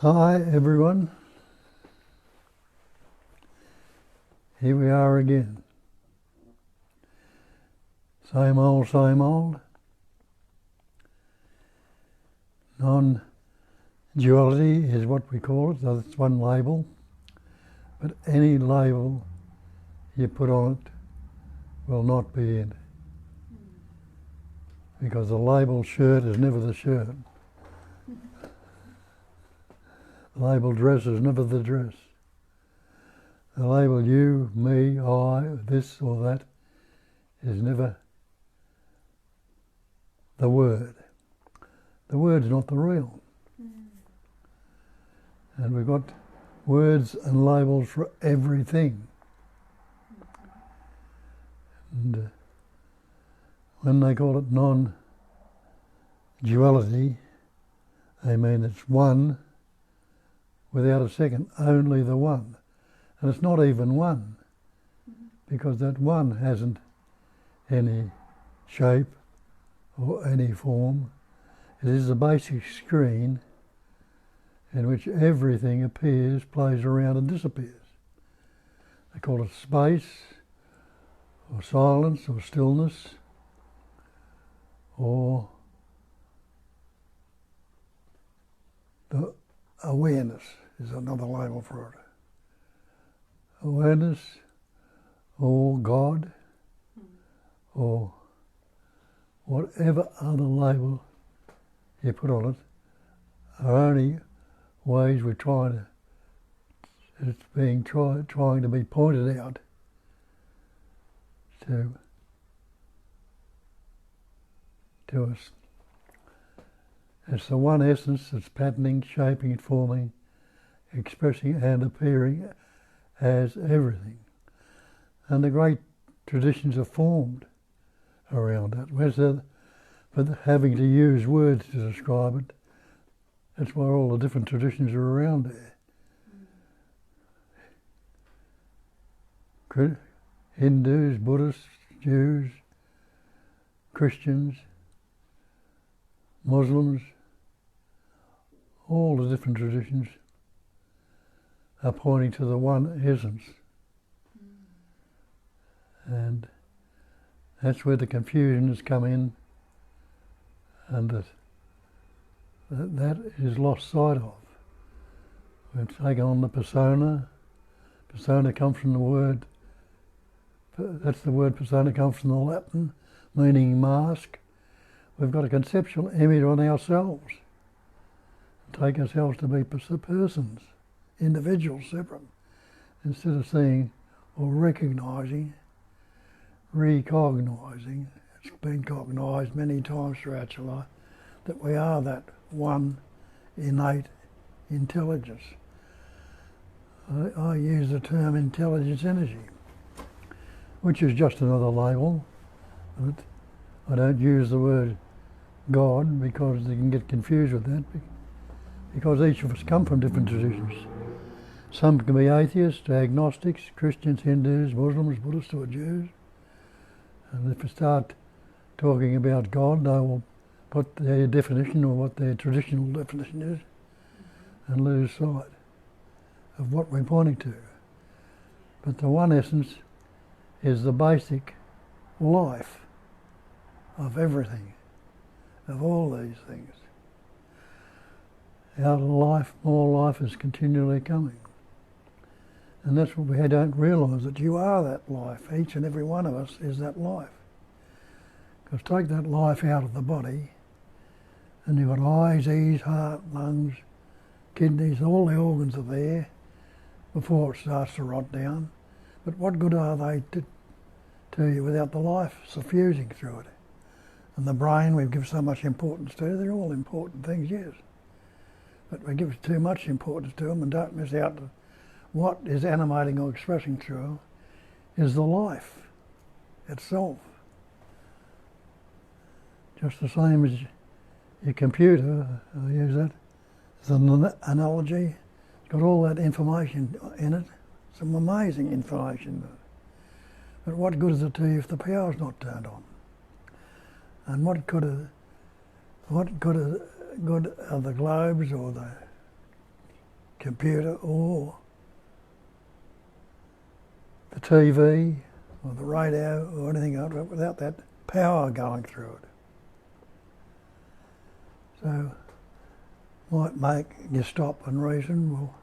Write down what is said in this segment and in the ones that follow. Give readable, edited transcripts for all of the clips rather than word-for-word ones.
Hi everyone, here we are again. Same old, same old. Non-duality is what we call it, that's one label. But any label you put on it will not be it. Because the label shirt is never the shirt. The label dress is never the dress. The label you, me, I, this or that is never the word. The word's not the real. And we've got words and labels for everything. And when they call it non-duality, they mean it's one without a second, only the one. And it's not even one, because that one hasn't any shape or any form. It is a basic screen in which everything appears, plays around and disappears. They call it space, or silence, or stillness, or the awareness is another label for it. Awareness, or God, or whatever other label you put on it, are only ways we're trying to be pointed out to us. It's the one essence that's patterning, shaping, forming, expressing and appearing as everything. And the great traditions are formed around that. But having to use words to describe it, that's why all the different traditions are around there. Hindus, Buddhists, Jews, Christians, Muslims, all the different traditions are pointing to the one essence. And that's where the confusion has come in, and that is lost sight of. We've taken on the persona. Persona comes from the word, that's the word persona comes from the Latin, meaning mask. We've got a conceptual image on ourselves. Take ourselves to be persons, individuals, separate, instead of seeing or recognising, recognising, it's been cognised many times throughout your life, that we are that one innate intelligence. I use the term intelligence energy, which is just another label. But I don't use the word God because they can get confused with that, because each of us come from different traditions. Some can be atheists, agnostics, Christians, Hindus, Muslims, Buddhists or Jews. And if we start talking about God, they will put their definition or what their traditional definition is and lose sight of what we're pointing to. But the one essence is the basic life of everything, of all these things. Out of life, more life is continually coming. And that's what we don't realise, that you are that life. Each and every one of us is that life. Because take that life out of the body, and you've got eyes, ears, heart, lungs, kidneys, all the organs are there before it starts to rot down. But what good are they to you without the life suffusing through it? And the brain we give so much importance to, they're all important things, yes. But we give too much importance to them and don't miss out to what is animating or expressing through is the life itself. Just the same as your computer, I use that as an analogy. It's got all that information in it, some amazing information. But what good is it to you if the power's not turned on? And what good are the globes or the computer or the TV or the radio or anything else without that power going through it. So might make you stop and reason, well,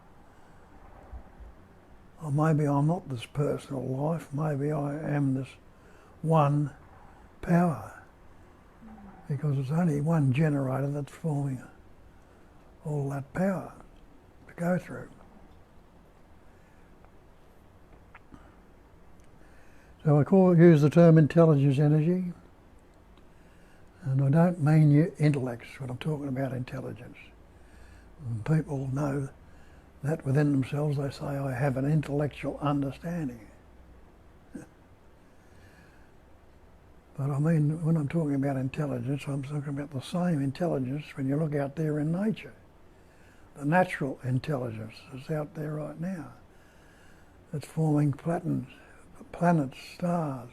or maybe I'm not this personal life, maybe I am this one power, because it's only one generator that's forming all that power to go through. So I use the term intelligence energy, and I don't mean your intellects when I'm talking about intelligence. And people know that within themselves, they say, I have an intellectual understanding. But I mean, when I'm talking about intelligence, I'm talking about the same intelligence when you look out there in nature. The natural intelligence that's out there right now. It's forming planets, stars.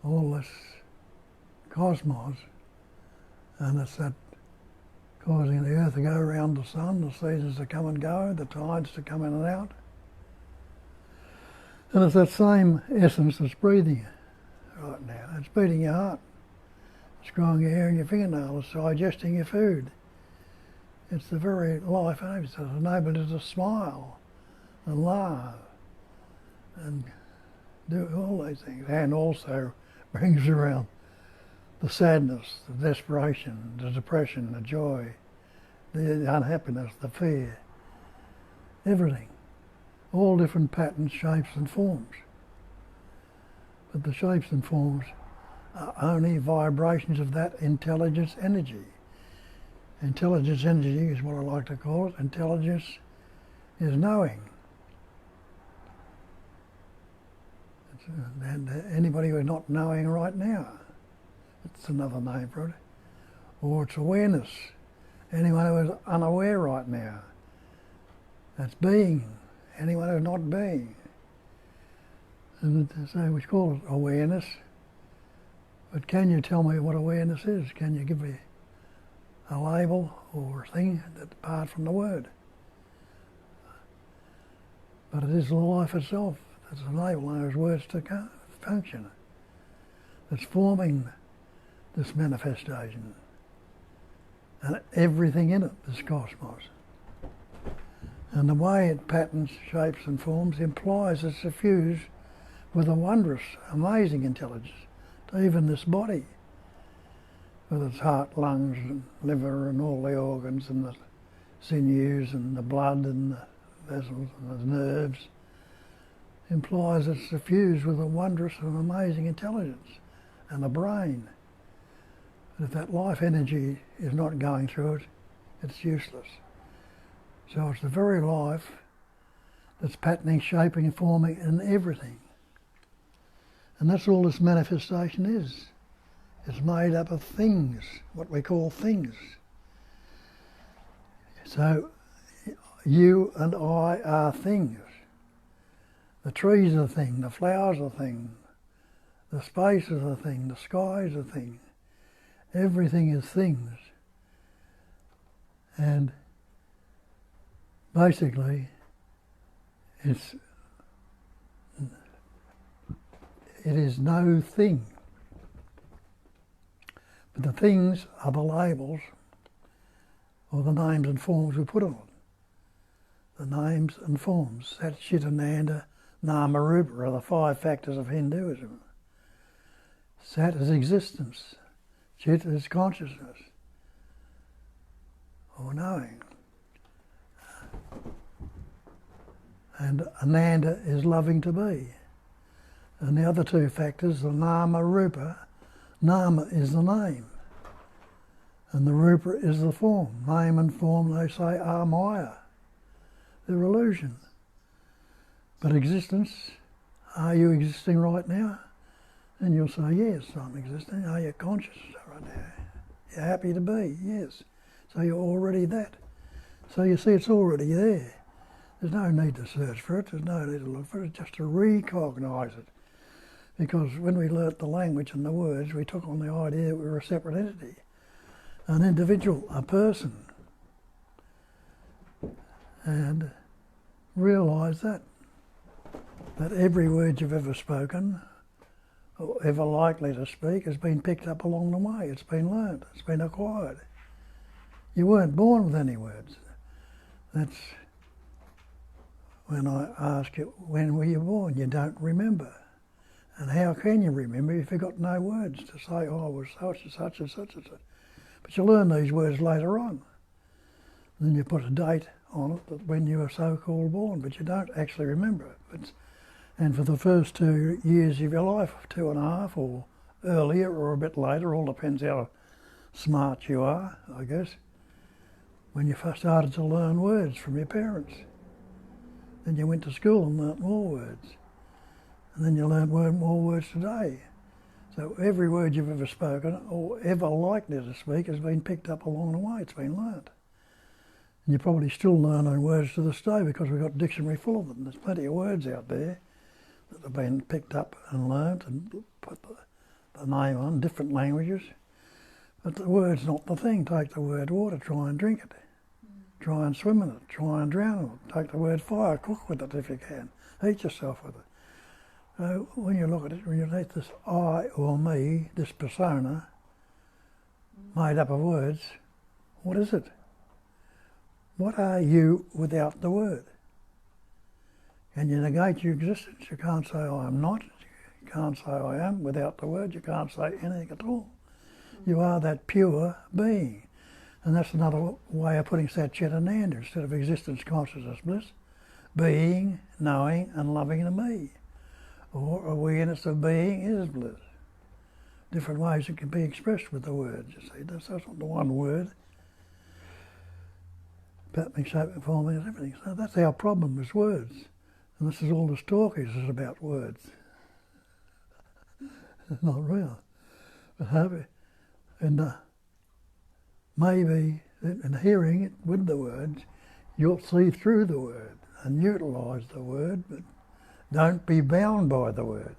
All this cosmos, and it's that causing the earth to go around the sun, the seasons to come and go, the tides to come in and out. And it's that same essence that's breathing right now. It's beating your heart. It's growing your hair in your fingernails. It's digesting your food. It's the very life of it. It's enabled you to smile and laugh and do all these things. And also brings around the sadness, the desperation, the depression, the joy, the unhappiness, the fear, everything. All different patterns, shapes and forms. But the shapes and forms are only vibrations of that intelligence energy. Intelligence energy is what I like to call it. Intelligence is knowing. And anybody who's not knowing right now, it's another name for it. Or it's awareness. Anyone who is unaware right now, that's being. Anyone who's not being. And so we call it awareness. But can you tell me what awareness is? Can you give me a label or a thing that's apart from the word? But it is the life itself that's enabling those words to function. It's forming this manifestation. And everything in it, this cosmos. And the way it patterns, shapes and forms implies it's suffused with a wondrous, amazing intelligence to even this body, with its heart, lungs and liver and all the organs and the sinews and the blood and the vessels and the nerves, implies it's suffused with a wondrous and amazing intelligence. And the brain, and if that life energy is not going through it, it's useless. So it's the very life that's patterning, shaping and forming in everything. And that's all this manifestation is. It's made up of things, what we call things. So you and I are things. The trees are a thing, the flowers are a thing, the space is a thing, the sky is a thing. Everything is things. And basically, it is no thing. But the things are the labels or the names and forms we put on it. The names and forms. Sat, Chit, Ananda, Nama, Rupa are the 5 factors of Hinduism. Sat is existence. Chit is consciousness or knowing. And Ananda is loving to be. And the other 2 factors, the Nama, Rupa, Nama is the name. And the Rupa is the form. Name and form, they say, are Maya. They're illusion. But existence, are you existing right now? And you'll say, yes, I'm existing. Are you conscious right now? You're happy to be, yes. So you're already that. So you see, it's already there. There's no need to search for it. There's no need to look for it. Just to recognise it. Because when we learnt the language and the words, we took on the idea that we were a separate entity. an individual, a person, and realise that every word you've ever spoken or ever likely to speak has been picked up along the way. It's been learnt, it's been acquired. You weren't born with any words. That's when I ask you, when were you born? You don't remember. And how can you remember if you've got no words to say, oh, I was such and such and such and such. But you learn these words later on. And then you put a date on it that when you were so-called born, but you don't actually remember it. And for the first 2 years of your life, 2.5 or earlier or a bit later, all depends how smart you are, I guess, when you first started to learn words from your parents. Then you went to school and learnt more words. And then you learnt more words today. So every word you've ever spoken or ever likely to speak has been picked up along the way. It's been learnt. And you're probably still learning words to this day because we've got a dictionary full of them. There's plenty of words out there that have been picked up and learnt and put the name on, different languages. But the word's not the thing. Take the word water, try and drink it. Try and swim in it, try and drown in it. Take the word fire, cook with it if you can. Eat yourself with it. So when you look at it, when you take this I or me, this persona, made up of words, what is it? What are you without the word? Can you negate your existence? You can't say I am not. You can't say I am without the word. You can't say anything at all. You are that pure being. And that's another way of putting Sat Chit Ananda instead of existence, consciousness, bliss. Being, knowing and loving the me. Or awareness of being is bliss. Different ways it can be expressed with the words, you see. That's not the one word. Pattern, shape and forming and everything. So that's our problem is words. And this is all this talk is about words. It's not real. But maybe in hearing it with the words, you'll see through the word and utilise the word, but don't be bound by the word.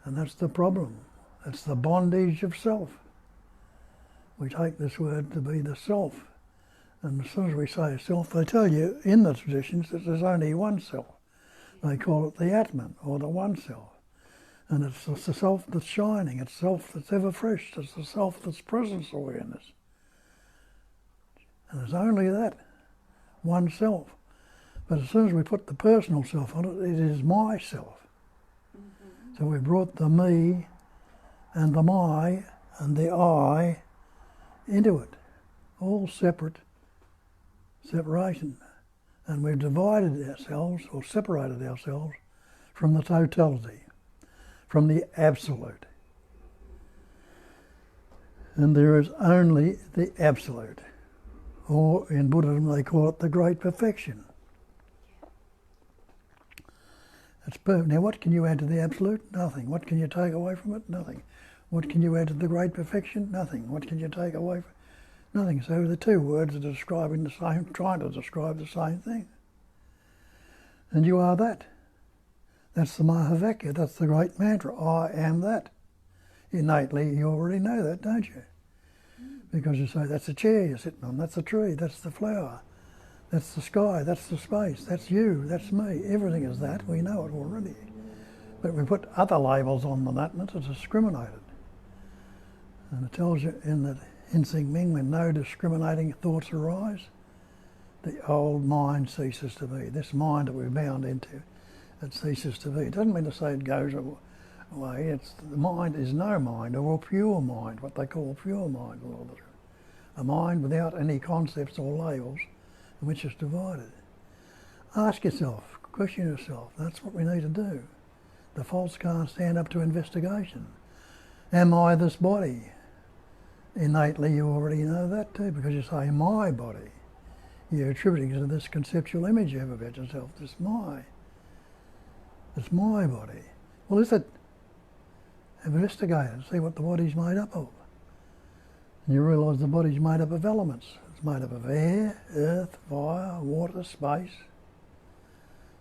And that's the problem. It's the bondage of self. We take this word to be the self. And as soon as we say self, they tell you in the traditions that there's only one self. They call it the Atman, or the one self. And it's the self that's shining, it's self that's ever fresh, it's the self that's presence awareness. And there's only that, one self. But as soon as we put the personal self on it, it is my self. Mm-hmm. So we brought the me and the my and the I into it, all separation. And we've divided ourselves, or separated ourselves, from the totality, from the absolute. And there is only the absolute. Or in Buddhism they call it the great perfection. It's perfect. Now what can you add to the absolute? Nothing. What can you take away from it? Nothing. What can you add to the great perfection? Nothing. What can you take away from it? Nothing. So the two words are describing the same, trying to describe the same thing. And you are that. That's the Mahavakya, that's the great mantra. I am that. Innately you already know that, don't you? Because you say, that's a chair you're sitting on, that's a tree, that's the flower, that's the sky, that's the space, that's you, that's me. Everything is that, we know it already. But we put other labels on that and it's discriminated. And it tells you in the Hinsing Ming, when no discriminating thoughts arise, the old mind ceases to be. This mind that we're bound into, it ceases to be. It doesn't mean to say it goes away. It's the mind is no mind, or pure mind, what they call pure mind. A mind without any concepts or labels, in which it's divided. Ask yourself, question yourself. That's what we need to do. The false can't stand up to investigation. Am I this body? Innately you already know that too, because you say my body. You're attributing to this conceptual image you have about yourself. It's my body. Well, is it? Investigate it, see what the body's made up of. And you realise the body's made up of elements. It's made up of air, earth, fire, water, space.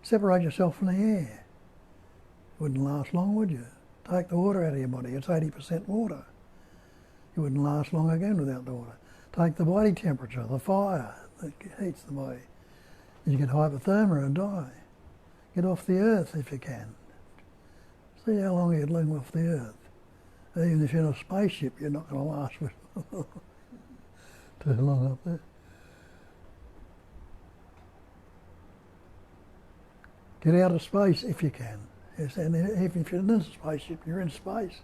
Separate yourself from the air. Wouldn't last long, would you? Take the water out of your body, it's 80% water. You wouldn't last long again without the water. Take the body temperature, the fire that heats the body. You get hypothermia and die. Get off the earth if you can. See how long you'd live off the earth. Even if you're in a spaceship, you're not going to last too long up there. Get out of space if you can. Yes, and even if you're in a spaceship, you're in space.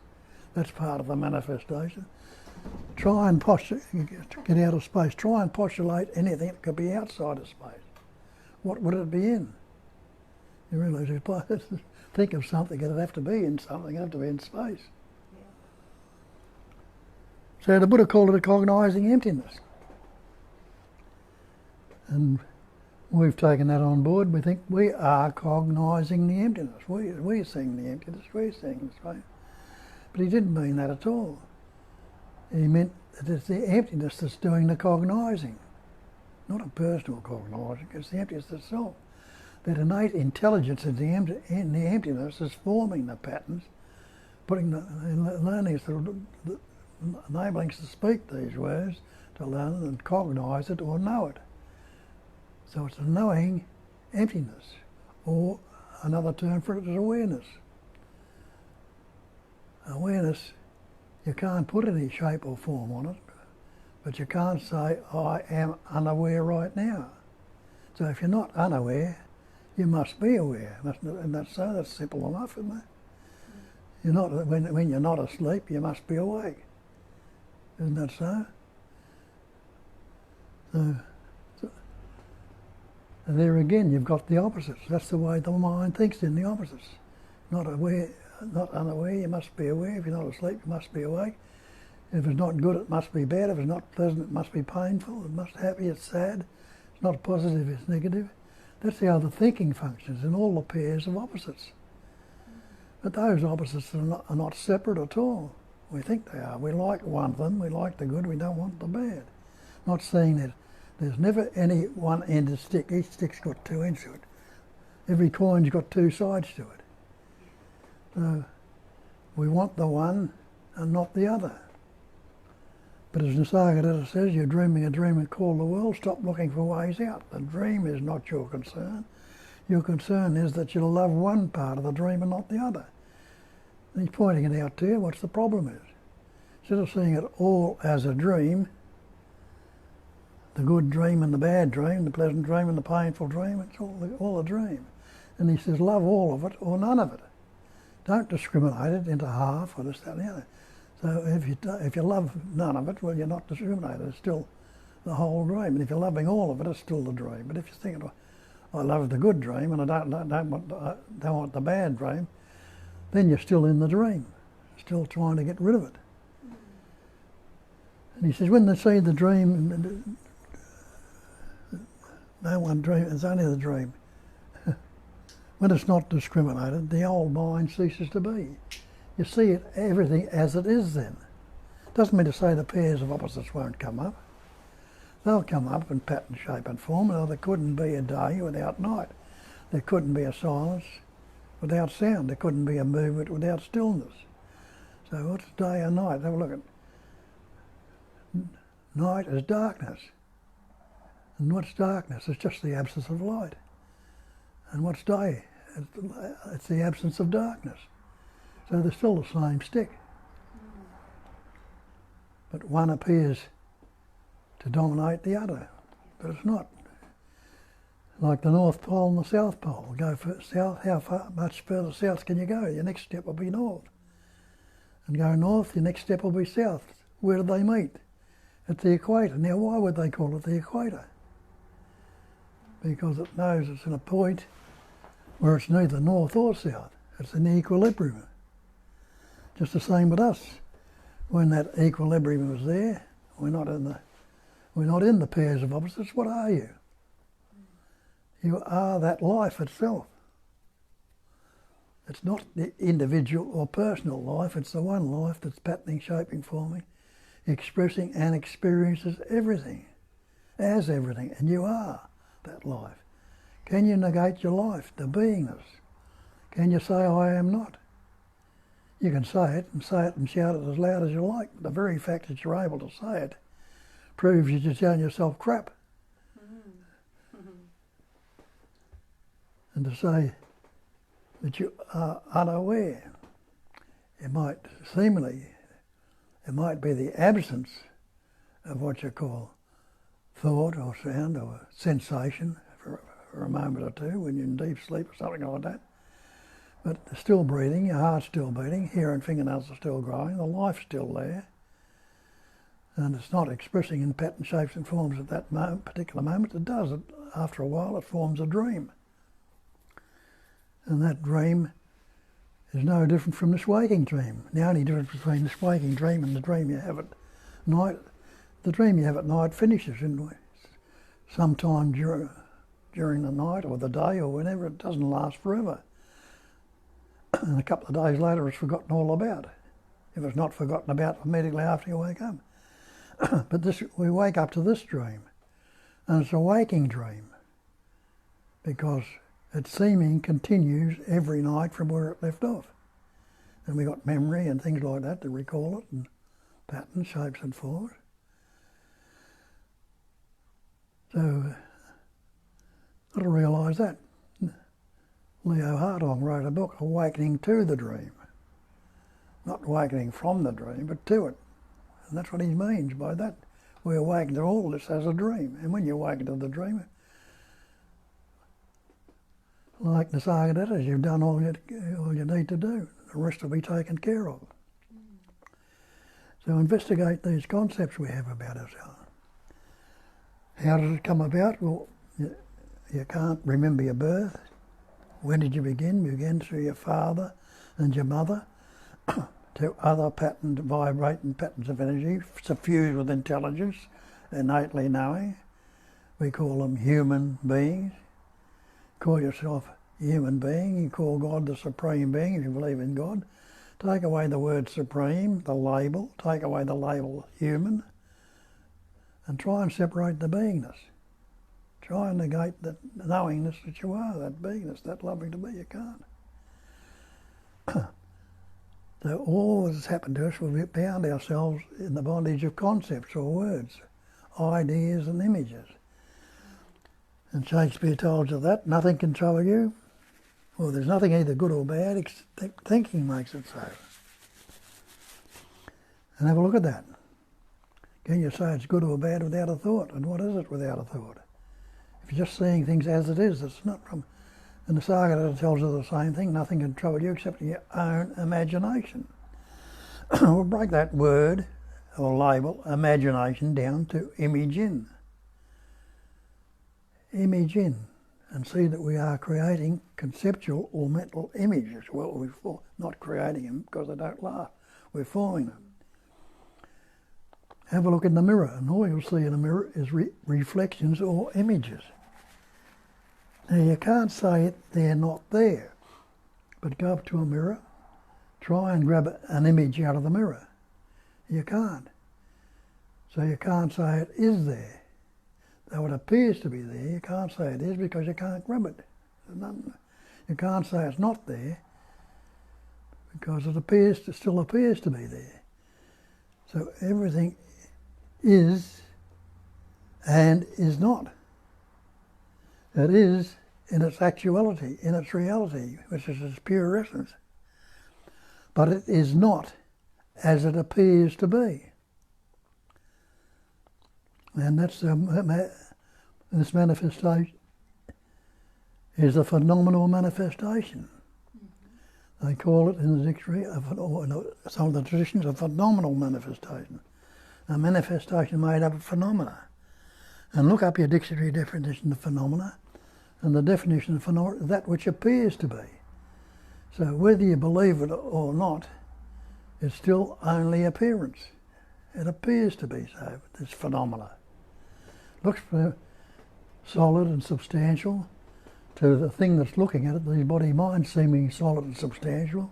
That's part of the manifestation. Try and get out of space. Try and postulate anything that could be outside of space. What would it be in? You realise, think of something, it'd have to be in something, it'd have to be in space. So the Buddha called it a cognizing emptiness. And we've taken that on board. We think we are cognizing the emptiness. We're seeing the emptiness, we're seeing the space. But he didn't mean that at all. He meant that it's the emptiness that's doing the cognizing. Not a personal cognizing, it's the emptiness itself. That innate intelligence in the emptiness is forming the patterns, learning us, enabling us to speak these words, to learn and cognize it or know it. So it's a knowing emptiness, or another term for it is awareness. Awareness, you can't put any shape or form on it, but you can't say, I am unaware right now. So if you're not unaware, you must be aware. And that's simple enough, isn't it? You're not, when you're not asleep, you must be awake. Isn't that so? And there again, you've got the opposites. That's the way the mind thinks, in the opposites. Not aware, not unaware, you must be aware. If you're not asleep, you must be awake. If it's not good, it must be bad. If it's not pleasant, it must be painful. If it's not happy, it's sad. It's not positive, it's negative. That's how the thinking functions in all the pairs of opposites. But those opposites are not separate at all. We think they are. We like one of them, we like the good, we don't want the bad. Not saying that there's never any one end of stick. Each stick's got two ends to it. Every coin's got two sides to it. So we want the one and not the other. But as Nisargadatta says, you're dreaming a dream and call the world, stop looking for ways out. The dream is not your concern. Your concern is that you'll love one part of the dream and not the other. And he's pointing it out to you, what's the problem is. Instead of seeing it all as a dream, the good dream and the bad dream, the pleasant dream and the painful dream, it's all a dream. And he says, love all of it or none of it. Don't discriminate it into half or this, that, and the other. So if you love none of it, well, you're not discriminated. It's still the whole dream. And if you're loving all of it, it's still the dream. But if you're thinking, I love the good dream and I don't want the bad dream, then you're still in the dream, still trying to get rid of it. And he says, when they see the dream, no one dreams, it's only the dream. When it's not discriminated, the old mind ceases to be. You see it, everything as it is then. Doesn't mean to say the pairs of opposites won't come up. They'll come up in pattern, shape and form. There couldn't be a day without night. There couldn't be a silence without sound. There couldn't be a movement without stillness. So what's day and night? Have a look at night is darkness. And what's darkness? It's just the absence of light. And what's day? It's the absence of darkness. So they're still the same stick. But one appears to dominate the other, but it's not. Like the North Pole and the South Pole. Go south, much further south can you go? Your next step will be north. And go north, your next step will be south. Where do they meet? At the equator. Now why would they call it the equator? Because it knows it's in a point where it's neither north or south. It's in equilibrium. Just the same with us. When that equilibrium is there, we're not in the pairs of opposites. What are you? You are that life itself. It's not the individual or personal life, it's the one life that's patterning, shaping, forming, expressing and experiences everything, as everything, and you are that life. Can you negate your life, the beingness? Can you say, I am not? You can say it and shout it as loud as you like. The very fact that you're able to say it proves you're just telling yourself crap. And to say that you are unaware, it might be the absence of what you call thought or sound or sensation for a moment or two when you're in deep sleep or something like that. But still breathing, your heart's still beating, hair and fingernails are still growing, the life's still there. And it's not expressing in pattern, shapes and forms at that particular moment. It does. After a while, it forms a dream. And that dream is no different from this waking dream. The only difference between this waking dream and the dream you have at night, the dream you have at night finishes in sometime during the night or the day or whenever. It doesn't last forever. And a couple of days later, it's forgotten all about. If it's not forgotten about immediately after you wake up. But we wake up to this dream, and it's a waking dream because its seeming continues every night from where it left off. And we got memory and things like that to recall it, and patterns, shapes and forms. So, got to realise that. Leo Hartong wrote a book, Awakening to the Dream. Not awakening from the dream, but to it. And that's what he means by that. We awaken to all this as a dream. And when you awaken to the dream, like the Nisargadatta, you've done all you need to do. The rest will be taken care of. So investigate these concepts we have about ourselves. How does it come about? Well, you can't remember your birth. When did you begin? You began through your father and your mother to other patterned, vibrating patterns of energy, suffused with intelligence, innately knowing. We call them human beings. Call yourself a human being. You call God the Supreme Being if you believe in God. Take away the word supreme, the label. Take away the label human. And try and separate the beingness. Try and negate the knowingness that you are, that beingness, that loving to be. You can't. So all that has happened to us, we've bound ourselves in the bondage of concepts or words, ideas and images. And Shakespeare told you that nothing can trouble you. Well, there's nothing either good or bad, except thinking makes it so. And have a look at that. Can you say it's good or bad without a thought? And what is it without a thought? If you're just seeing things as it is, it's not from... And the Nisargadatta tells you the same thing. Nothing can trouble you except your own imagination. We'll break that word or label, imagination, down to image in. Image in. And see that we are creating conceptual or mental images. Well, we're not creating them because they don't last. We're forming them. Have a look in the mirror, and all you'll see in the mirror is reflections or images. Now, you can't say they're not there, but go up to a mirror, try and grab an image out of the mirror. You can't. So you can't say it is there. Though it appears to be there, you can't say it is because you can't grab it. You can't say it's not there because it still appears to be there. So everything is and is not. It is in its actuality, in its reality, which is its pure essence. But it is not as it appears to be. And that's this manifestation is a phenomenal manifestation. They call it in the dictionary, or in some of the traditions, a phenomenal manifestation. A manifestation made up of phenomena. And look up your dictionary definition of phenomena, and the definition of phenomena is that which appears to be. So whether you believe it or not, it's still only appearance. It appears to be so, this phenomena. Looks solid and substantial to the thing that's looking at it, the body-mind seeming solid and substantial.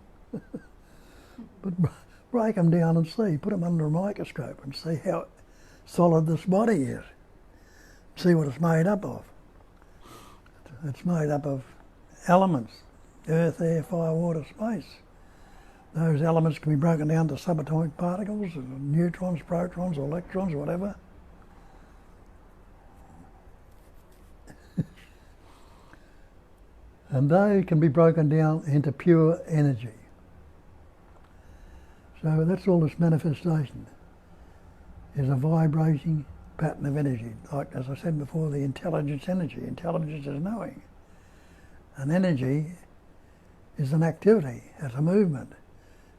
But break them down and see, put them under a microscope and see how solid this body is. See what it's made up of. It's made up of elements, earth, air, fire, water, space. those elements can be broken down to subatomic particles, neutrons, protons, electrons, whatever. And they can be broken down into pure energy. So that's all this manifestation is, a vibrating pattern of energy. Like, as I said before, the intelligence energy. Intelligence is knowing. And energy is an activity, it's a movement.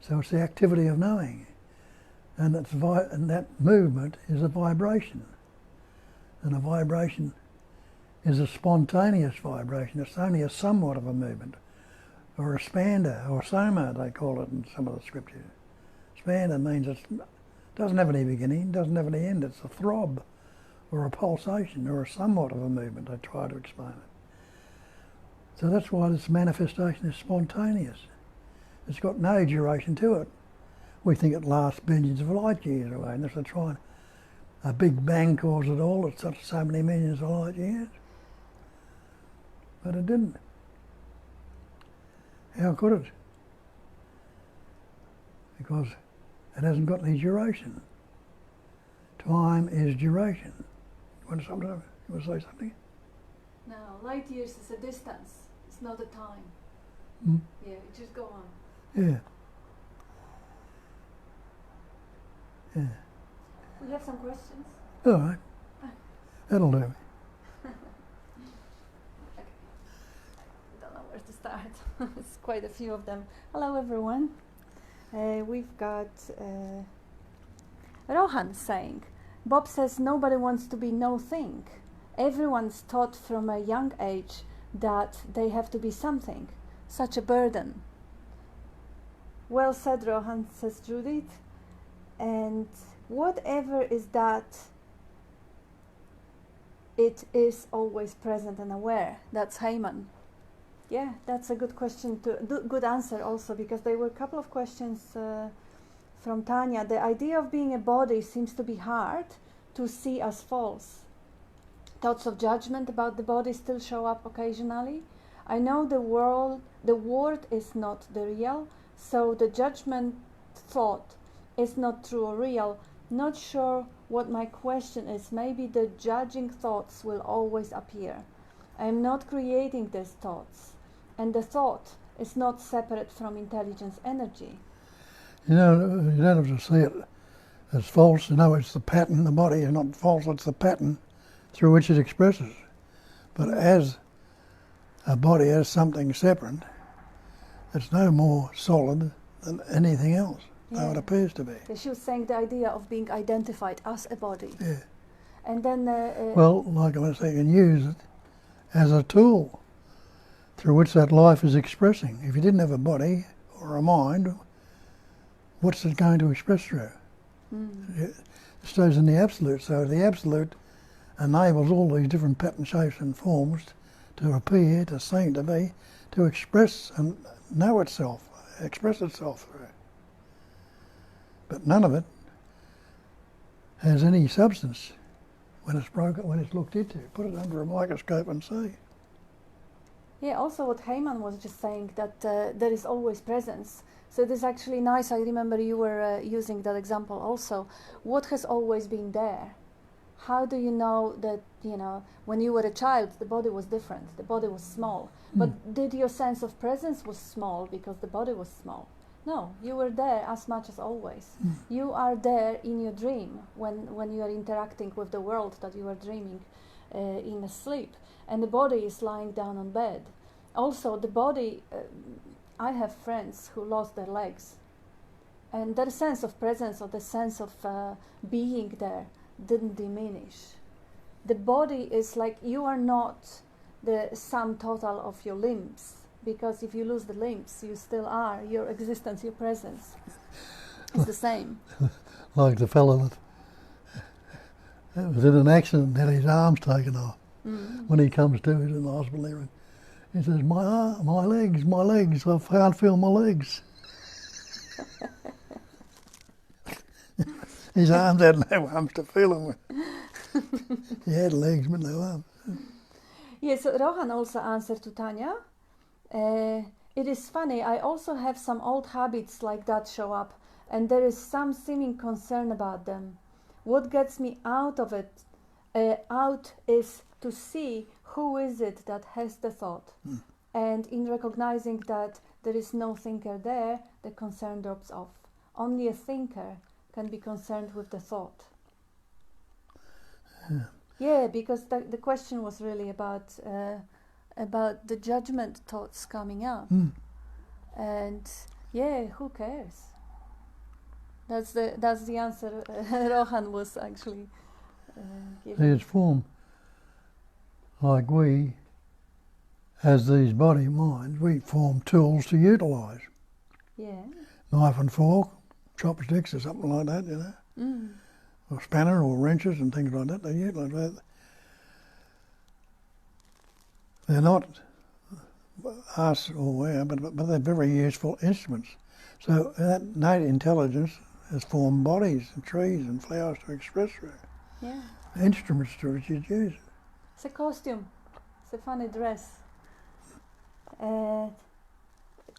So it's the activity of knowing. And, and that movement is a vibration. And a vibration is a spontaneous vibration. It's only a somewhat of a movement, or a spanda, or soma, they call it in some of the scriptures. Spanda means it doesn't have any beginning, doesn't have any end. It's a throb, or a pulsation, or a somewhat of a movement. I try to explain it. So that's why this manifestation is spontaneous. It's got no duration to it. We think it lasts billions of light years away, and that's the trying. A big bang caused it all. It's so many millions of light years. But it didn't. How could it? Because it hasn't got any duration. Time is duration. You want to say something? No, light years is a distance. It's not a time. Hmm? Yeah, just go on. Yeah. Yeah. We have some questions. All right. That'll do. Okay. Don't know where to start. It's quite a few of them. Hello, everyone. We've got Rohan saying, Bob says nobody wants to be no thing. Everyone's taught from a young age that they have to be something. Such a burden. Well said, Rohan, says Judith. And whatever is that, it is always present and aware. That's Heyman. Yeah, that's a good question, good answer also, because there were a couple of questions from Tanya. The idea of being a body seems to be hard to see as false. Thoughts of judgment about the body still show up occasionally. I know the word is not the real, so the judgment thought is not true or real. Not sure what my question is. Maybe the judging thoughts will always appear. I am not creating these thoughts, and the thought is not separate from intelligence energy. You know, you don't have to see it as false. You know, it's the pattern. The body is not false, it's the pattern through which it expresses. But as a body, as something separate, it's no more solid than anything else. Yeah. How it appears to be. She was saying the idea of being identified as a body. Yeah. And then... well, like I say, you can use it as a tool through which that life is expressing. If you didn't have a body or a mind, what's it going to express through? It stays in the absolute. So the absolute enables all these different pattern shapes and forms to appear, to seem to be, to express and know itself, express itself through. But none of it has any substance when it's broken, when it's looked into. Put it under a microscope and see. Yeah, also what Heyman was just saying, that there is always presence. So it is actually nice. I remember you were using that example also. What has always been there? How do you know that, you know, when you were a child, the body was different, the body was small. But did your sense of presence was small because the body was small? No, you were there as much as always. You are there in your dream when you are interacting with the world that you are dreaming in a sleep. And the body is lying down on bed. Also, the body, I have friends who lost their legs. And their sense of presence or the sense of being there didn't diminish. The body is like, you are not the sum total of your limbs. Because if you lose the limbs, you still are. Your existence, your presence is the same. Like the fellow that was in an accident and had his arms taken off. When he comes to, he's in the hospital there, he says, my legs, I can't feel my legs. His arms had no arms to feel them with. He had legs but no arms. Yes, Rohan also answered to Tanya. it is funny, I also have some old habits like that show up, and there is some seeming concern about them. What gets me out of it, out is to see who is it that has the thought. And in recognizing that there is no thinker there, the concern drops off. Only a thinker can be concerned with the thought. Yeah, because the question was really about the judgment thoughts coming up. And yeah, who cares? That's the answer Rohan was actually giving. See, it's formed like we, as these body minds, we form tools to utilise. Yeah. Knife and fork, chopsticks or something like that, you know. Or spanner or wrenches and things like that, they utilise that. They're not us or we, but they're very useful instruments. So that innate intelligence has formed bodies and trees and flowers to express through. Yeah. Instruments to which you use. It's a costume. It's a funny dress.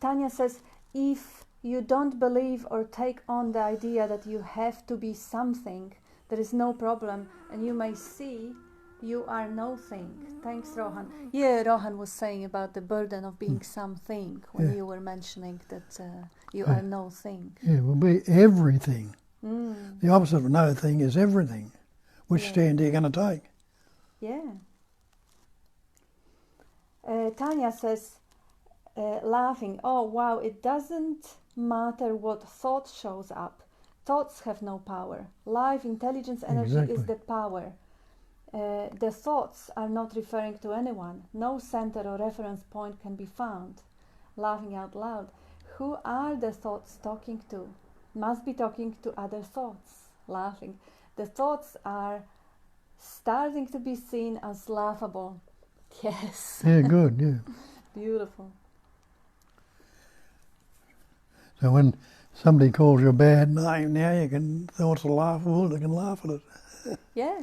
Tanya says, if you don't believe or take on the idea that you have to be something, there is no problem, and you may see you are nothing. Thanks, Rohan. Yeah, Rohan was saying about the burden of being something when you were mentioning that you are no thing. Yeah, will be everything. The opposite of no thing is everything. Which stand are you going to take? Yeah. Tanya says, laughing, oh wow, it doesn't matter what thought shows up. Thoughts have no power. Life, intelligence, energy is the power. The thoughts are not referring to anyone. No center or reference point can be found. Laughing out loud. Who are the thoughts talking to? Must be talking to other thoughts. Laughing. The thoughts are starting to be seen as laughable. Yes. Yeah, good, yeah. Beautiful. So when somebody calls you a bad name now, thoughts are laughable, they can laugh at it. Yeah.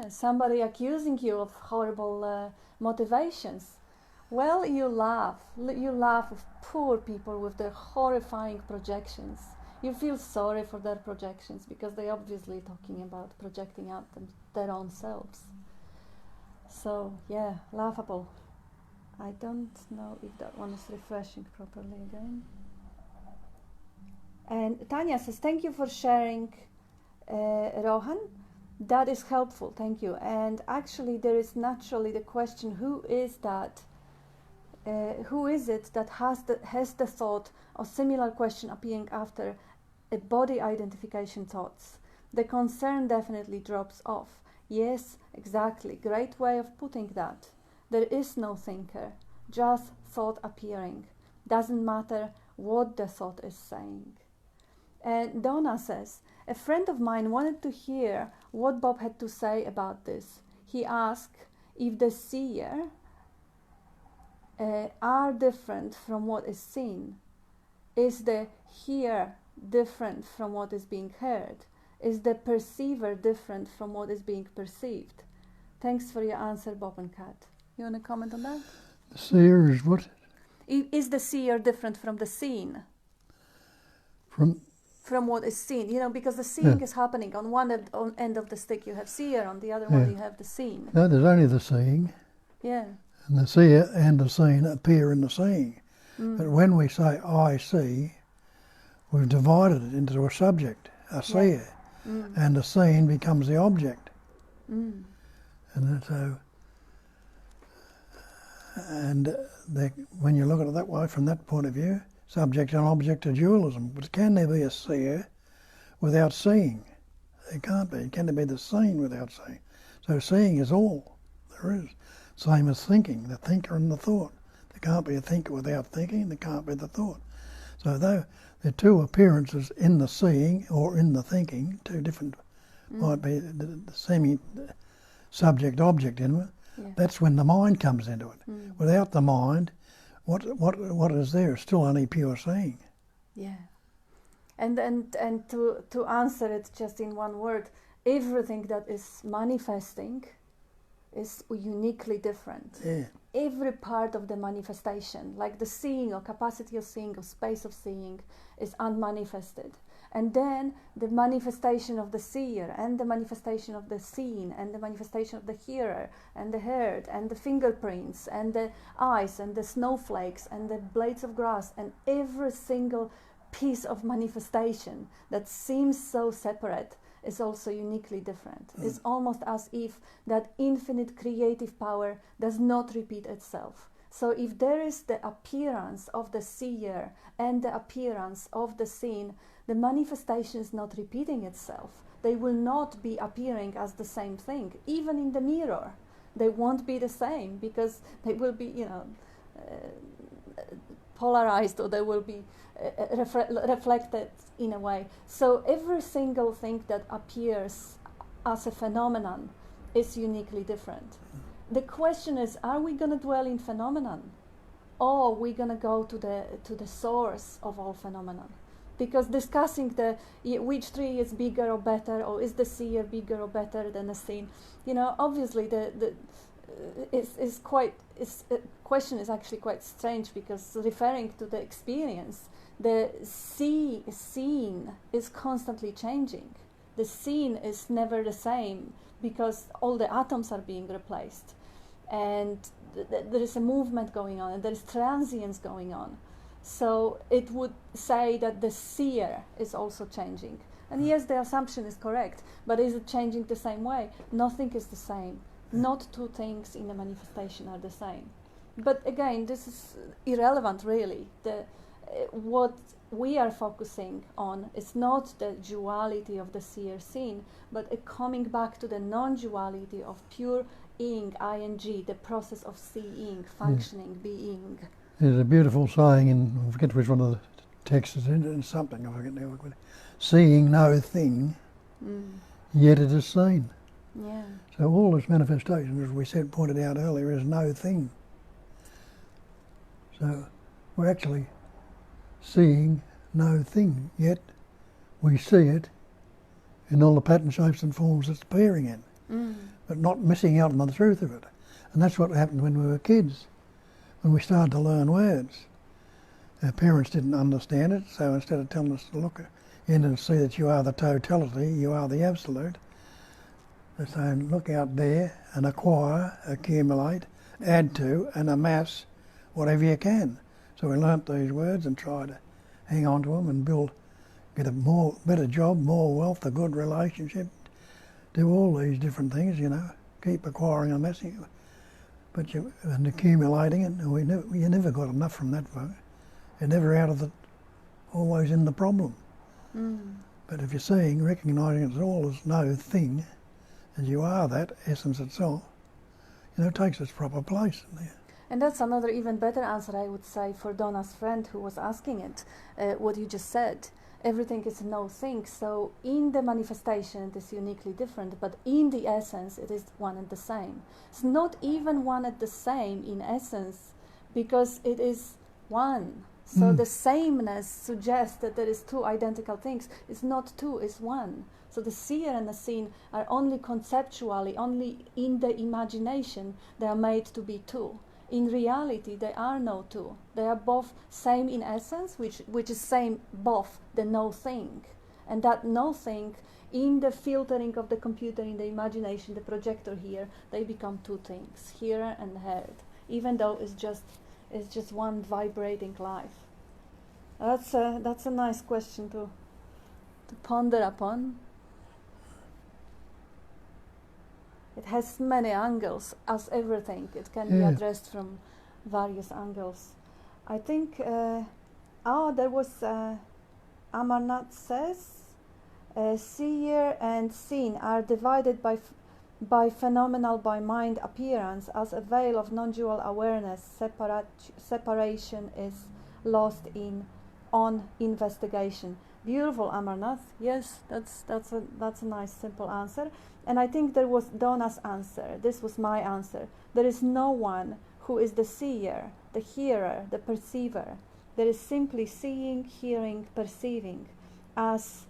Somebody accusing you of horrible motivations. Well, you laugh. You laugh with poor people with their horrifying projections. You feel sorry for their projections because they're obviously talking about projecting out their own selves. So, yeah, laughable. I don't know if that one is refreshing properly again. And Tanya says, thank you for sharing, Rohan. That is helpful, thank you. And actually there is naturally the question, who is that? Who is it that has the thought or similar question appearing after a body identification thoughts? The concern definitely drops off. Yes, exactly. Great way of putting that. There is no thinker, just thought appearing. Doesn't matter what the thought is saying. And Donna says, a friend of mine wanted to hear what Bob had to say about this. He asked if the seer are different from what is seen. Is the hear different from what is being heard? Is the perceiver different from what is being perceived? Thanks for your answer, Bob and Kat. You want to comment on that? The seer is what? Is the seer different from the seen? From what is seen, because the seeing is happening on one end of the stick. You have seer, on the other one you have the seen. No, there's only the seeing. Yeah. And the seer and the seen appear in the seeing. But when we say I see, we've divided it into a subject, a seer, and the seen becomes the object. And so, when you look at it that way, from that point of view, subject and object are dualism. But can there be a seer without seeing? There can't be. Can there be the seen without seeing? So seeing is all there is. Same as thinking, the thinker and the thought. There can't be a thinker without thinking, there can't be the thought. So though there are two appearances in the seeing or in the thinking, two different, might be the semi-subject-object in it, that's when the mind comes into it. Without the mind, what is there is still only pure seeing. Yeah. And to answer it just in one word, everything that is manifesting is uniquely different. Yeah. Every part of the manifestation, like the seeing or capacity of seeing or space of seeing, is unmanifested. And then the manifestation of the seer and the manifestation of the seen and the manifestation of the hearer and the heard and the fingerprints and the eyes and the snowflakes and the blades of grass and every single piece of manifestation that seems so separate is also uniquely different. It's almost as if that infinite creative power does not repeat itself. So if there is the appearance of the seer and the appearance of the seen, the manifestation is not repeating itself. They will not be appearing as the same thing. Even in the mirror, they won't be the same because they will be, polarized, or they will be reflected in a way. So every single thing that appears as a phenomenon is uniquely different. The question is, are we going to dwell in phenomenon, or are we going to go to the source of all phenomenon? Because discussing which tree is bigger or better, or is the seer bigger or better than the seen, obviously the question is actually quite strange, because referring to the experience, the seen is constantly changing. The seen is never the same because all the atoms are being replaced, and there is a movement going on, and there is transience going on. So it would say that the seer is also changing. And yes, the assumption is correct, but is it changing the same way? Nothing is the same. Not two things in the manifestation are the same. But again, this is irrelevant, really. What we are focusing on is not the duality of the seer-seen, but a coming back to the non-duality of pure ing, the process of seeing, functioning, being. There's a beautiful saying I forget which one of the texts is in something, I forget now. Seeing no thing, yet it is seen. Yeah. So all this manifestation, as we pointed out earlier, is no thing. So we're actually seeing no thing, yet we see it in all the pattern, shapes and forms it's appearing in, but not missing out on the truth of it. And that's what happened when we were kids. When we started to learn words, our parents didn't understand it, so instead of telling us to look in and see that you are the totality, you are the absolute, they're saying look out there and acquire, accumulate, add to and amass whatever you can. So we learnt these words and tried to hang on to them and get a better job, more wealth, a good relationship, do all these different things, keep acquiring and amassing. But and accumulating it, you never got enough from that work. You're never out of always in the problem. But if you're seeing, recognising it's all as no thing, and you are that essence itself, it takes its proper place in there. And that's another even better answer, I would say, for Donna's friend who was asking it, what you just said. Everything is a no thing, so in the manifestation it is uniquely different, but in the essence it is one and the same. It's not even one and the same in essence, because it is one. So the sameness suggests that there is two identical things. It's not two, it's one. So the seer and the seen are only conceptually, only in the imagination, they are made to be two. In reality, they are no two. They are both same in essence, which is same both the no thing. And that no thing, in the filtering of the computer, in the imagination, the projector here, they become two things, hearer and heard, even though it's just one vibrating life. That's a nice question to ponder upon. It has many angles, as everything. It can be addressed from various angles. I think, there was, Amarnath says, seer and seen are divided by phenomenal, by mind appearance. As a veil of non-dual awareness, separation is lost on investigation. Beautiful, Amarnath. Yes, that's a nice, simple answer. And I think there was Donna's answer. This was my answer. There is no one who is the seer, the hearer, the perceiver. There is simply seeing, hearing, perceiving. As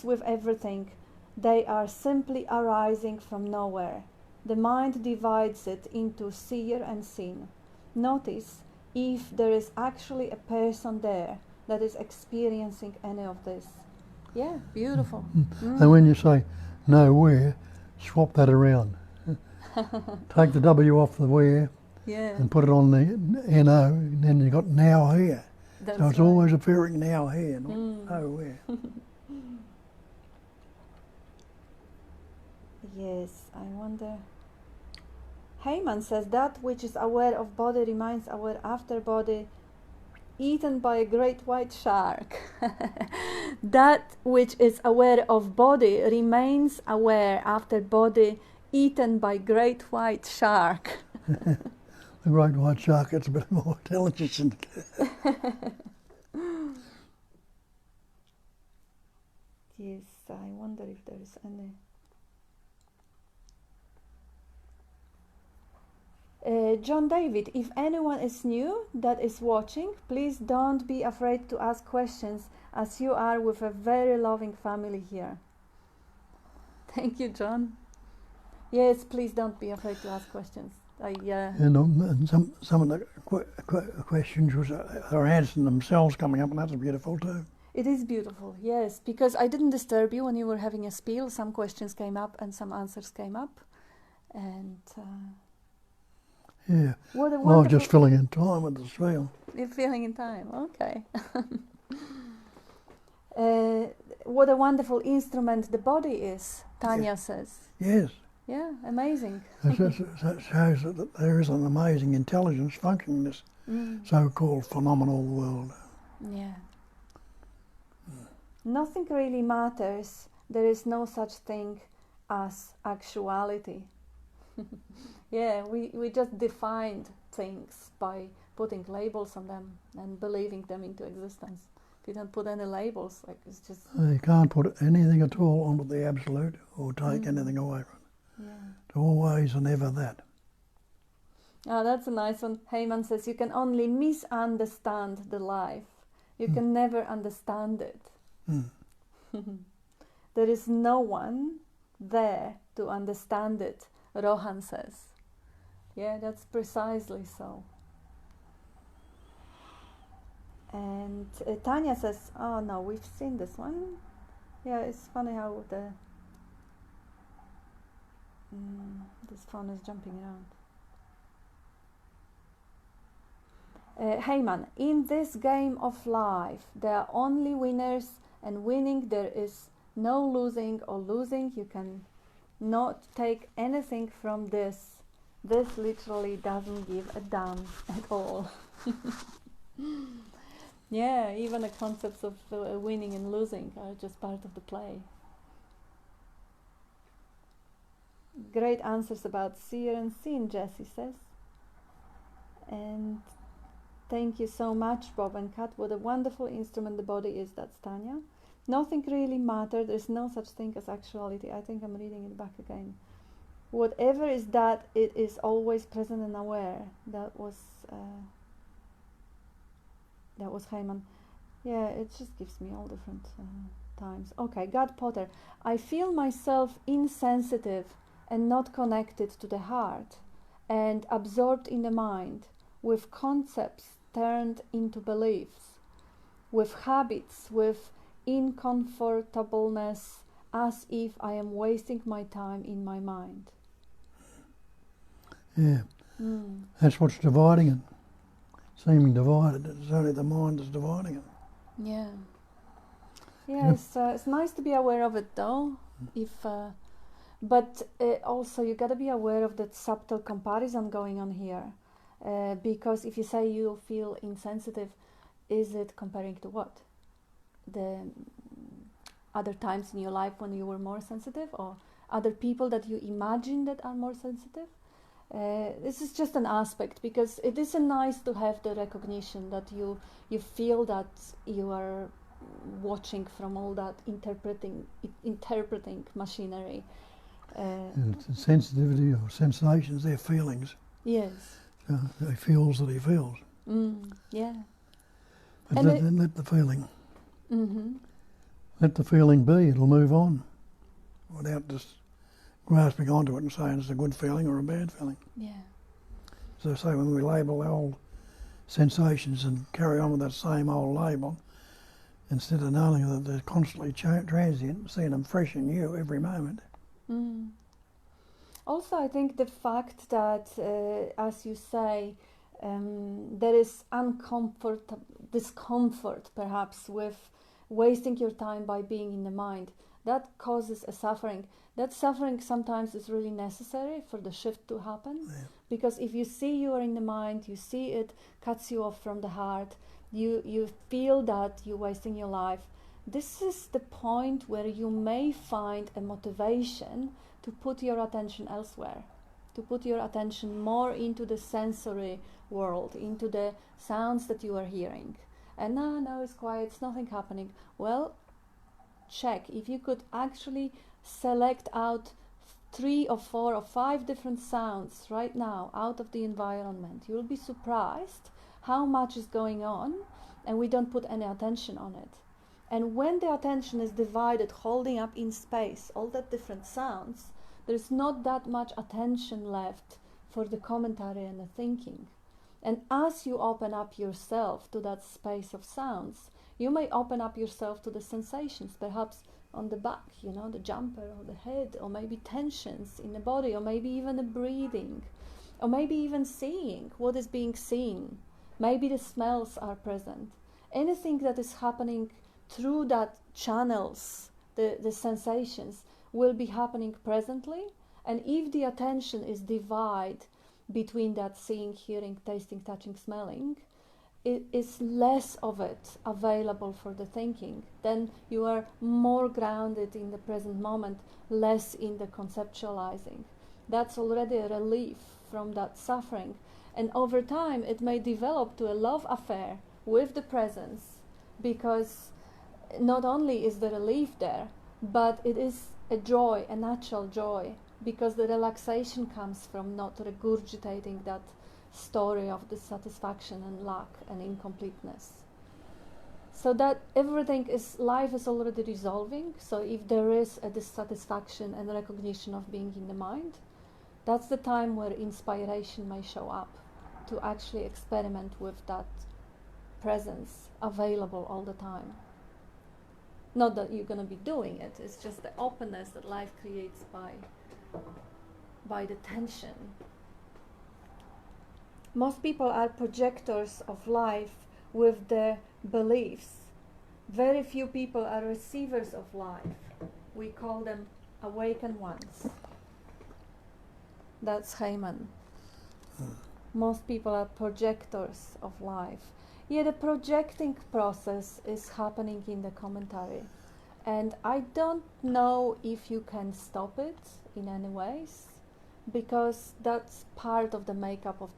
with everything, they are simply arising from nowhere. the mind divides it into seer and seen. Notice if there is actually a person there that is experiencing any of this. Yeah, beautiful. And when you say nowhere, swap that around. Take the W off the where Yeah, and put it on the NO, and then you've got now here. that's So it's right. always appearing now here, not nowhere. Yes, I wonder. Heyman says that which is aware of body remains aware after body eaten by a great white shark. That which is aware of body remains aware after body eaten by great white shark. The great white shark gets a bit more intelligence in it. Yes, I wonder if there is any. John David, if anyone is new that is watching, please don't be afraid to ask questions, as you are with a very loving family here. Thank you, John. Yes, please don't be afraid to ask questions. And some of the questions are answering themselves coming up, and that's beautiful too. It is beautiful, yes, because I didn't disturb you when you were having a spiel. Some questions came up and some answers came up. And yeah, what a well, I was just wonderful... filling in time with the spiel. You're feeling in time, okay. What a wonderful instrument the body is, Tanya says. Yes. Yeah, amazing. That shows that there is an amazing intelligence functioning in this so-called phenomenal world. Yeah. Nothing really matters. There is no such thing as actuality. Yeah, we just defined things by putting labels on them and believing them into existence. If you don't put any labels, like it's just... You can't put anything at all onto the absolute or take anything away from it. Yeah. It's always and ever that. Oh, that's a nice one. Heyman says, you can only misunderstand the life. You can never understand it. There is no one there to understand it, Rohan says. Yeah, that's precisely so. And Tanya says, oh no, we've seen this one. Yeah, it's funny how this phone is jumping around. Heyman, in this game of life, there are only winners and winning. There is no losing or losing. You can not take anything from this. This literally doesn't give a damn at all. Yeah, even the concepts of winning and losing are just part of the play. Great answers about seer and seen, Jessie says. And thank you so much, Bob and Kat. What a wonderful instrument the body is, that's Tanya. Nothing really matters. There's no such thing as actuality. I think I'm reading it back again. Whatever is that, it is always present and aware. That was Heyman. Yeah, it just gives me all different times. Okay, God Potter. I feel myself insensitive and not connected to the heart and absorbed in the mind, with concepts turned into beliefs, with habits, with uncomfortableness, as if I am wasting my time in my mind. Yeah, that's what's dividing it. Seeming divided. It's only the mind that's dividing it. Yeah. Yeah, it's nice to be aware of it though. But also you got to be aware of that subtle comparison going on here. Because if you say you feel insensitive, is it comparing to what? The other times in your life when you were more sensitive, or other people that you imagine that are more sensitive? This is just an aspect, because it is nice to have the recognition that you feel that you are watching from all that interpreting machinery. It's sensitivity or sensations, they're feelings. Yes. He feels that he feels. Yeah. But let the feeling. Mm-hmm. Let the feeling be. It'll move on without just grasping onto it and saying it's a good feeling or a bad feeling. Yeah. So say when we label our old sensations and carry on with that same old label, instead of knowing that they're constantly transient, seeing them fresh and new every moment. Mm. Also, I think the fact that, as you say, there is discomfort perhaps with wasting your time by being in the mind, that causes a suffering. That suffering sometimes is really necessary for the shift to happen. Yeah. Because if you see you are in the mind, you see it cuts you off from the heart, you feel that you're wasting your life, this is the point where you may find a motivation to put your attention elsewhere, to put your attention more into the sensory world, into the sounds that you are hearing. And no, it's quiet, it's nothing happening. Well, check if you could actually select out 3 or 4 or 5 different sounds right now out of the environment. You'll be surprised how much is going on, and we don't put any attention on it. And when the attention is divided, holding up in space all the different sounds, there's not that much attention left for the commentary and the thinking. And as you open up yourself to that space of sounds, you may open up yourself to the sensations, perhaps on the back, the jumper or the head, or maybe tensions in the body, or maybe even the breathing, or maybe even seeing what is being seen. Maybe the smells are present. Anything that is happening through that channels, the sensations, will be happening presently. And if the attention is divided between that seeing, hearing, tasting, touching, smelling, it is less of it available for the thinking. Then you are more grounded in the present moment, less in the conceptualizing. That's already a relief from that suffering. And over time, it may develop to a love affair with the presence, because not only is the relief there, but it is a joy, a natural joy, because the relaxation comes from not regurgitating that story of dissatisfaction and lack and incompleteness. So that life is already resolving. So if there is a dissatisfaction and recognition of being in the mind, that's the time where inspiration may show up to actually experiment with that presence available all the time. Not that you're going to be doing it, it's just the openness that life creates by the tension. Most people are projectors of life with their beliefs. Very few people are receivers of life. We call them awakened ones. That's Heyman. Most people are projectors of life. Yeah, the projecting process is happening in the commentary. And I don't know if you can stop it in any ways, because that's part of the makeup of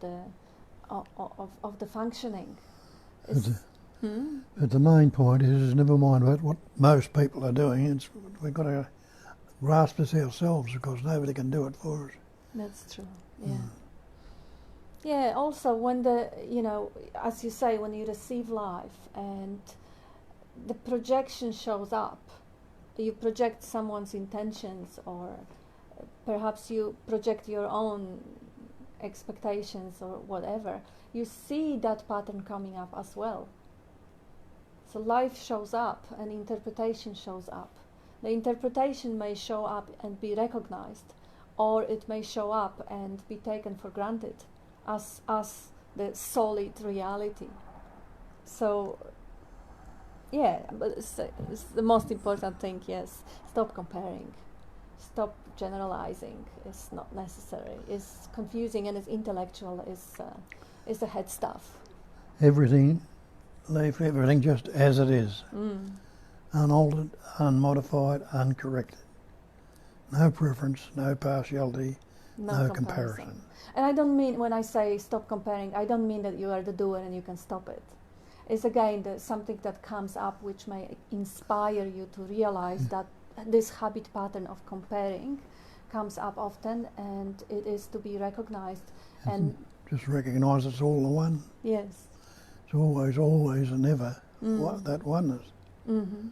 the functioning. But the main point is never mind about what most people are doing. We've got to grasp this ourselves, because nobody can do it for us. That's true. Yeah. Yeah. Also, when as you say, when you receive life and the projection shows up, you project someone's intentions, or perhaps you project your own expectations or whatever, you see that pattern coming up as well. So life shows up and interpretation shows up. The interpretation may show up and be recognized, or it may show up and be taken for granted as the solid reality. So yeah, but it's the most important thing. Yes, stop comparing, stop generalizing. It's not necessary. It's confusing and it's intellectual. It's the head stuff. Everything, leave everything just as it is, unaltered, unmodified, uncorrected. No preference, no partiality, no comparison. And I don't mean, when I say stop comparing, I don't mean that you are the doer and you can stop it. It's again something that comes up which may inspire you to realize that this habit pattern of comparing comes up often, and it is to be recognized. And just recognise it's all the one. Yes. It's always and never that oneness. Mm-hmm.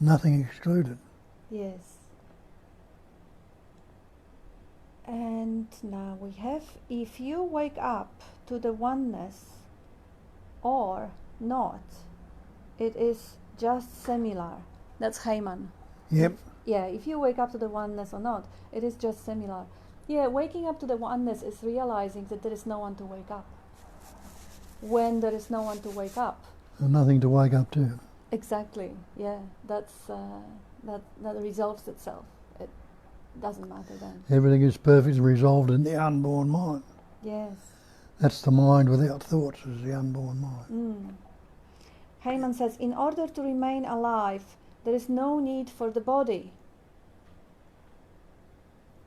Nothing excluded. Yes. And now we have, if you wake up to the oneness or not, it is just similar. That's Heyman. Yep. Yeah, if you wake up to the oneness or not, it is just similar. Yeah, waking up to the oneness is realizing that there is no one to wake up. When there is no one to wake up. And nothing to wake up to. Exactly, yeah, that resolves itself. It doesn't matter then. Everything is perfectly resolved in the unborn mind. Yes. That's the mind without thoughts, is the unborn mind. Heyman says, in order to remain alive, there is no need for the body.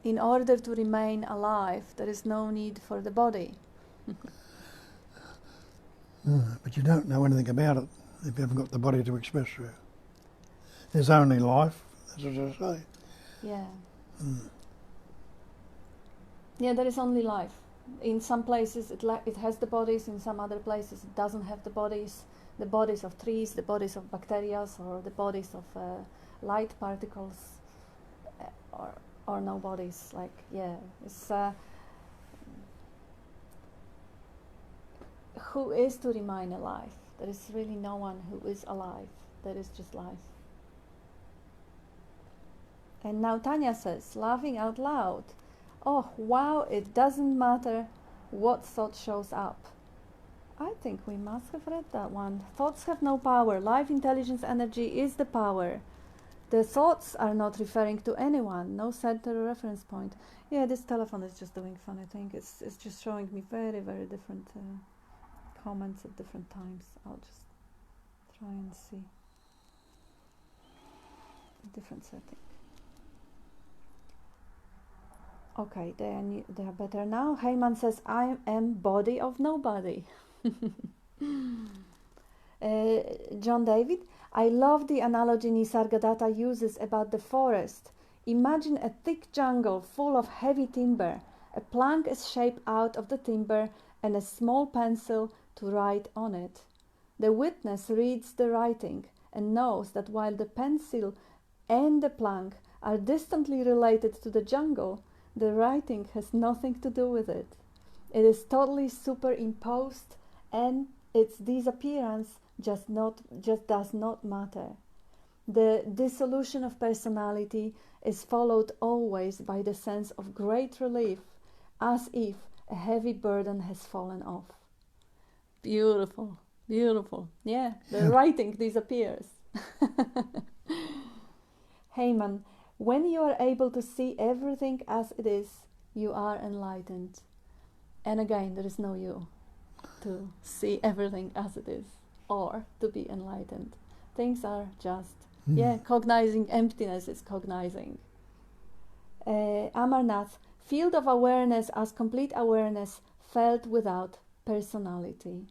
In order to remain alive, there is no need for the body. But you don't know anything about it if you haven't got the body to express through. There's only life, that's what I say. Yeah. Yeah, there is only life. In some places it has the bodies, in some other places it doesn't have the bodies of trees, the bodies of bacteria, or the bodies of light particles, or no bodies. Like, yeah, it's who is to remain alive? There is really no one who is alive. There is just life. And now Tanya says, laughing out loud, oh wow, it doesn't matter what thought shows up. I think we must have read that one. Thoughts have no power. Life intelligence energy is the power. The thoughts are not referring to anyone, no center or reference point. Yeah, this telephone is just doing funny thing. It's just showing me very, very different comments at different times. I'll just try and see a different setting. Okay, they are better now. Heyman says, I am body of nobody. John David, I love the analogy Nisargadatta uses about the forest. Imagine a thick jungle full of heavy timber. A plank is shaped out of the timber and a small pencil to write on it. The witness reads the writing and knows that while the pencil and the plank are distantly related to the jungle, the writing has nothing to do with it. It is totally superimposed, and its disappearance just does not matter. The dissolution of personality is followed always by the sense of great relief, as if a heavy burden has fallen off. Beautiful, beautiful. Yeah, the writing disappears. Heyman, when you are able to see everything as it is, you are enlightened. And again, there is no you to see everything as it is or to be enlightened. Things are just, cognizing emptiness is cognizing. Amarnath, field of awareness as complete awareness felt without personality.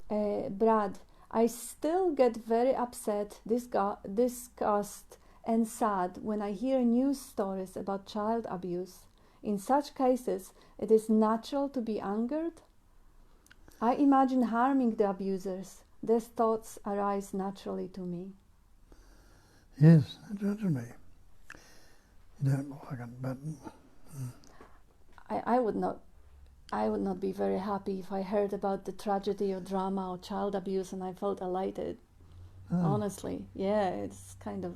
Brad, I still get very upset, disgusted and sad when I hear news stories about child abuse. In such cases, it is natural to be angered. I imagine harming the abusers. These thoughts arise naturally to me. Yes, it does to me. You don't like it, but... I would not be very happy if I heard about the tragedy or drama or child abuse and I felt elated. Honestly, yeah, it's kind of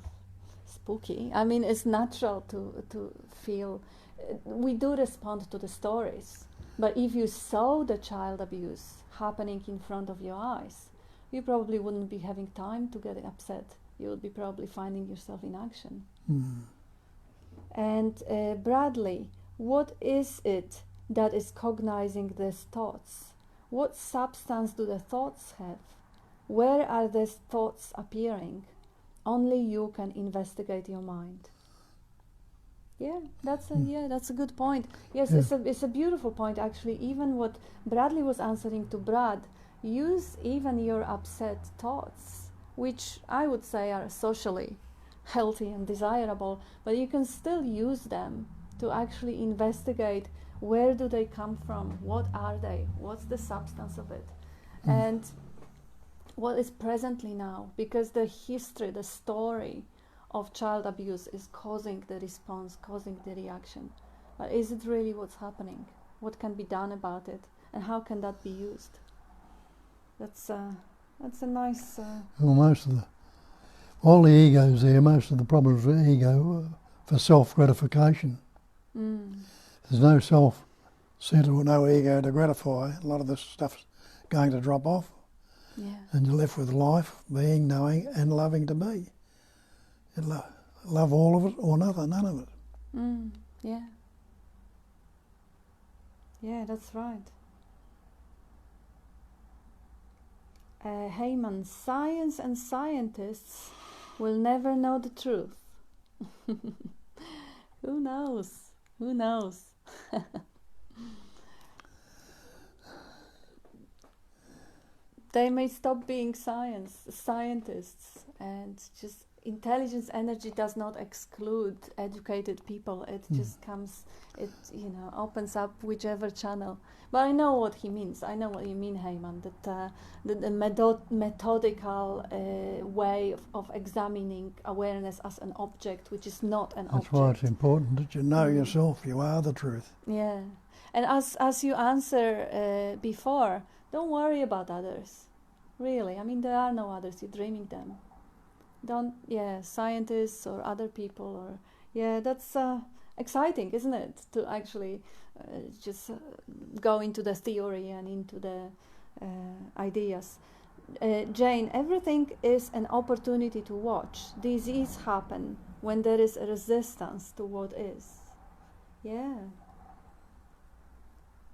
spooky. I mean, it's natural to feel. We do respond to the stories, but if you saw the child abuse happening in front of your eyes, you probably wouldn't be having time to get upset. You would be probably finding yourself in action. And Bradley, what is it that is cognizing these thoughts? What substance do the thoughts have? Where are these thoughts appearing? Only you can investigate your mind. Yeah, that's a good point. Yes, it's a beautiful point actually. Even what Bradley was answering to Brad, use even your upset thoughts, which I would say are socially healthy and desirable, but you can still use them to actually investigate where do they come from, what are they, what's the substance of it, and what is presently now, because the history, the story of child abuse is causing the response, causing the reaction. But is it really what's happening? What can be done about it? And how can that be used? That's a nice... Well, all the ego's there, most of the problems with ego are for self-gratification. There's no self-centre or no ego to gratify. A lot of this stuff's going to drop off. Yeah. And you're left with life, being, knowing and loving to be. You love all of it or nothing, none of it. Yeah. Yeah, that's right. Heyman, science and scientists will never know the truth. Who knows? Who knows? They may stop being scientists, and just intelligence energy does not exclude educated people. It just comes, it opens up whichever channel. But I know what he means. I know what you mean, Heyman. That the methodical way of examining awareness as an object, which is not an object. That's why it's important that you know yourself. You are the truth. Yeah, and as you answer before, don't worry about others. Really, I mean, there are no others. You're dreaming them. Scientists or other people, or that's exciting, isn't it? To actually just go into the theory and into the ideas. Jane, everything is an opportunity to watch. Disease happen when there is a resistance to what is. Yeah.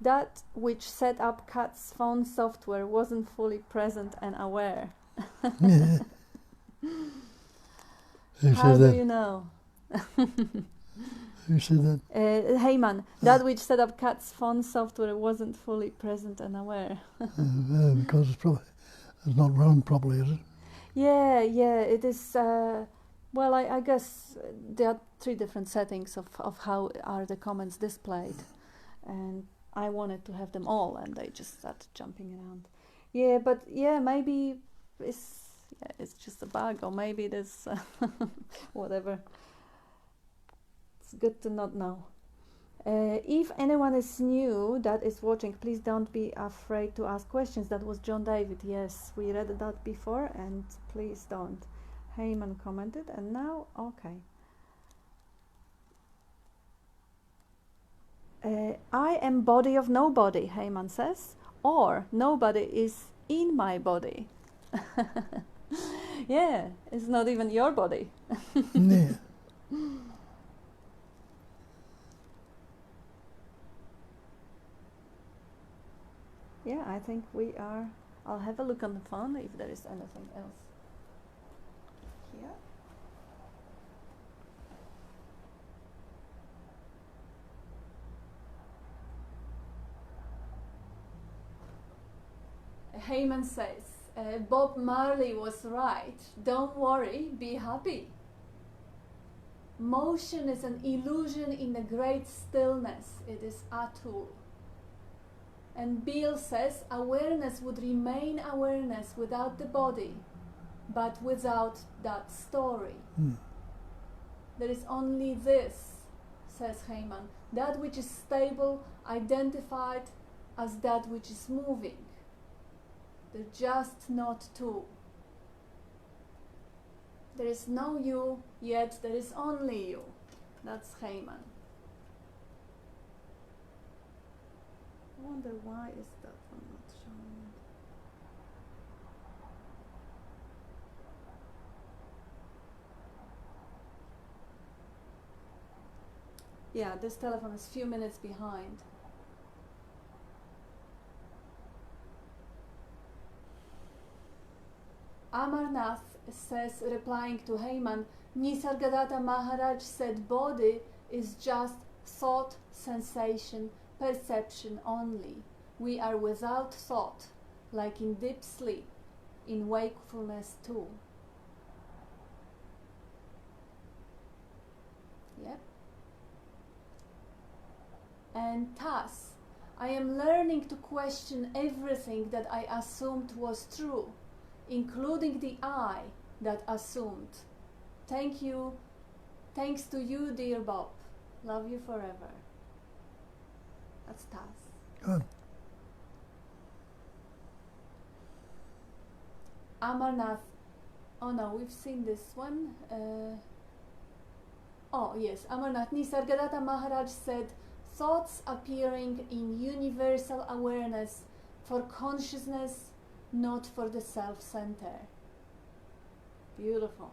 That which set up Kat's phone software wasn't fully present and aware. Yeah. How do you know? Who said that? Heyman, that which set up Kat's phone software wasn't fully present and aware. Because it's not run properly, is it? Yeah, it is. Well, I guess there are 3 different settings of how are the comments displayed, and I wanted to have them all, and they just started jumping around. Yeah, but maybe it's just a bug, or maybe it is whatever. It's good to not know. If anyone is new that is watching, please don't be afraid to ask questions. That was John David. Yes, we read that before, and please don't. Heyman commented, and now, okay. I am body of nobody, Heyman says, or nobody is in my body. Yeah, it's not even your body. Yeah. Yeah, I think we are. I'll have a look on the phone if there is anything else here. Heyman says, Bob Marley was right. Don't worry, be happy. Motion is an illusion in the great stillness. It is Atul. And Bill says, awareness would remain awareness without the body, but without that story. There is only this, says Heyman, that which is stable, identified as that which is moving. They're just not 2. There is no you, yet there is only you. That's Heyman. I wonder why is that one not showing. Yeah, this telephone is a few minutes behind. Amarnath says, replying to Heyman, Nisargadatta Maharaj said body is just thought, sensation, perception only. We are without thought, like in deep sleep, in wakefulness too. Yep. And thus, I am learning to question everything that I assumed was true, including the I that assumed. Thank you. Thanks to you, dear Bob. Love you forever. That's Taz. Good. Amarnath. Oh no, we've seen this one. Oh yes, Amarnath. Nisargadatta Maharaj said, thoughts appearing in universal awareness for consciousness, not for the self-center. Beautiful.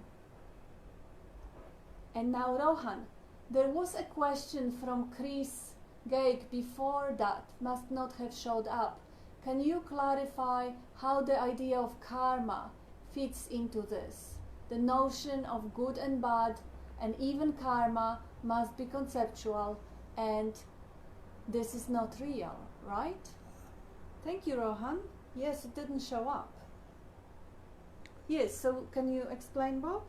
And now Rohan. There was a question from Chris Geig before that must not have showed up. Can you clarify how the idea of karma fits into this? The notion of good and bad and even karma must be conceptual, and this is not real, right? Thank you, Rohan. Yes, it didn't show up. Yes, so can you explain, Bob?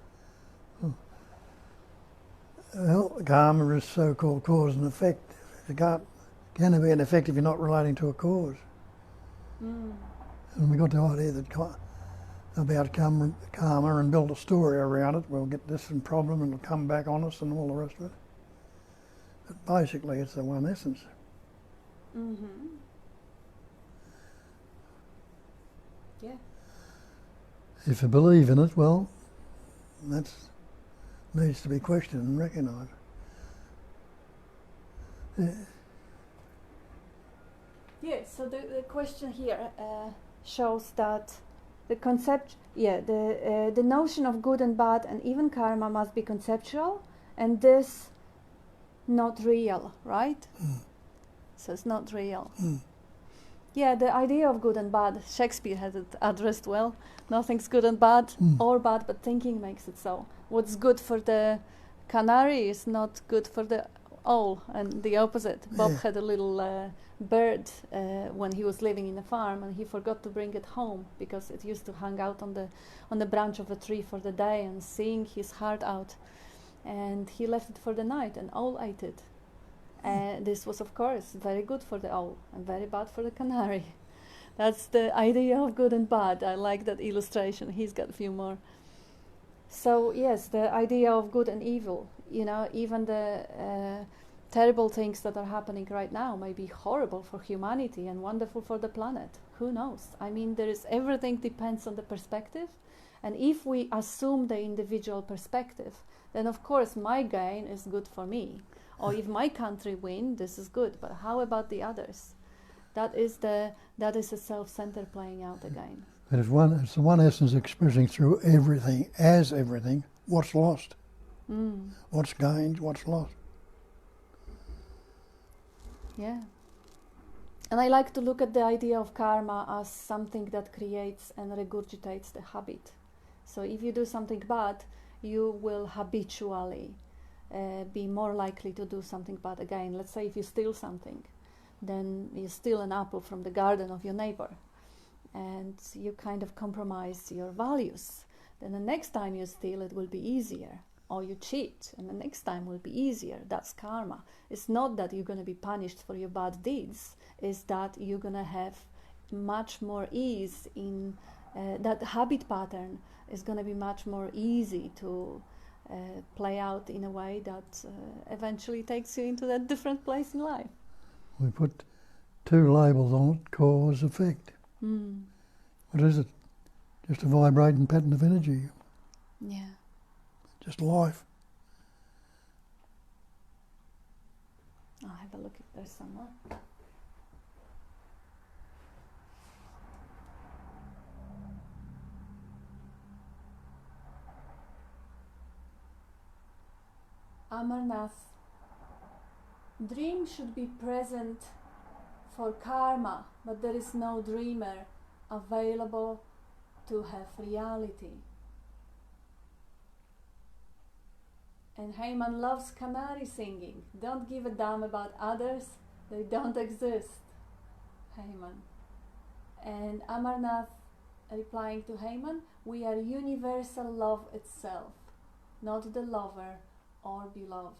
Well, karma is so-called cause and effect. It can't be an effect if you're not relating to a cause. And we got the idea that about karma and build a story around it. We'll get this problem and it'll come back on us and all the rest of it. But basically, it's the one essence. Mm-hmm. Yeah. If you believe in it, well, that needs to be questioned and recognised. Yeah. Yeah, so the question here shows that the concept, the notion of good and bad and even karma must be conceptual, and this not real, right? So it's not real. Yeah, the idea of good and bad, Shakespeare has it addressed well. Nothing's good and bad or bad, but thinking makes it so. What's good for the canary is not good for the owl, and the opposite. Bob had a little bird when he was living in a farm, and he forgot to bring it home because it used to hang out on the branch of a tree for the day and sing his heart out. And he left it for the night, and owl ate it. This was, of course, very good for the owl and very bad for the canary. That's the idea of good and bad. I like that illustration. He's got a few more. So yes, the idea of good and evil. You know, even the terrible things that are happening right now may be horrible for humanity and wonderful for the planet. Who knows? I mean, everything depends on the perspective. And if we assume the individual perspective, then of course my gain is good for me. Or if my country win, this is good. But how about the others? That is a self-center playing out again. But it's the one essence expressing through everything, as everything, what's lost, what's gained, what's lost. Yeah. And I like to look at the idea of karma as something that creates and regurgitates the habit. So if you do something bad, you will habitually be more likely to do something bad again. Let's say if you steal something, then you steal an apple from the garden of your neighbor, and you kind of compromise your values. Then the next time you steal, it will be easier. Or you cheat, and the next time will be easier. That's karma. It's not that you're going to be punished for your bad deeds. It's that you're going to have much more ease in that habit pattern is going to be much more easy to play out in a way that eventually takes you into that different place in life. We put two labels on it, cause, effect. What is it? Just a vibrating pattern of energy. Yeah. Just life. I'll have a look if there's some more. Amarnath. Dream should be present for karma, but there is no dreamer available to have reality. And Heyman loves canary singing. Don't give a damn about others, they don't exist. Heyman. And Amarnath replying to Heyman, we are universal love itself, not the lover or beloved.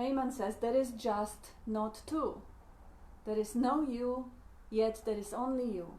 Haman says there is just not two. There is no you, yet there is only you.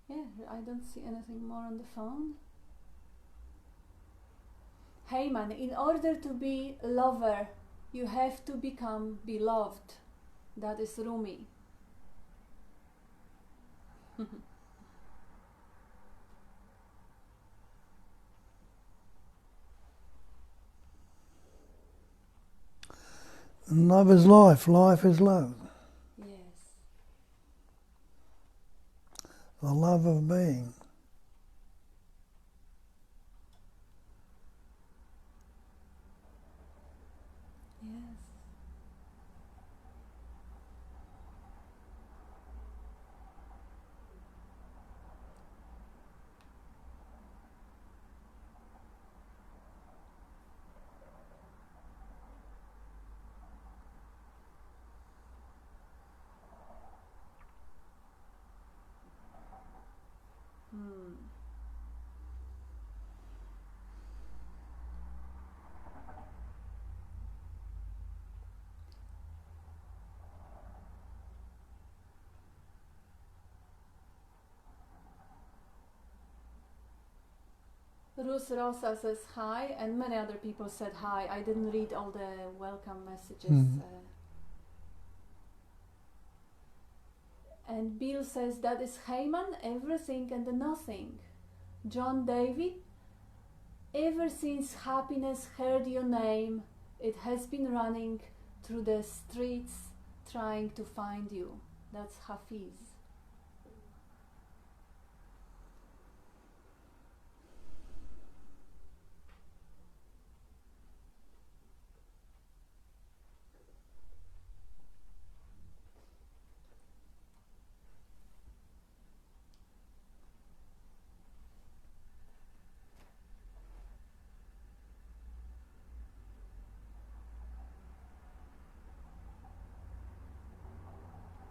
Yeah, I don't see anything more on the phone. Haman, in order to be a lover, you have to become beloved. That is Rumi. And love is life. Life is love. Yes. The love of being. Yes. Rus Rosa says hi, and many other people said hi. I didn't read all the welcome messages. And Bill says that is Haman, everything and the nothing. John David, ever since happiness heard your name, it has been running through the streets trying to find you. That's Hafiz.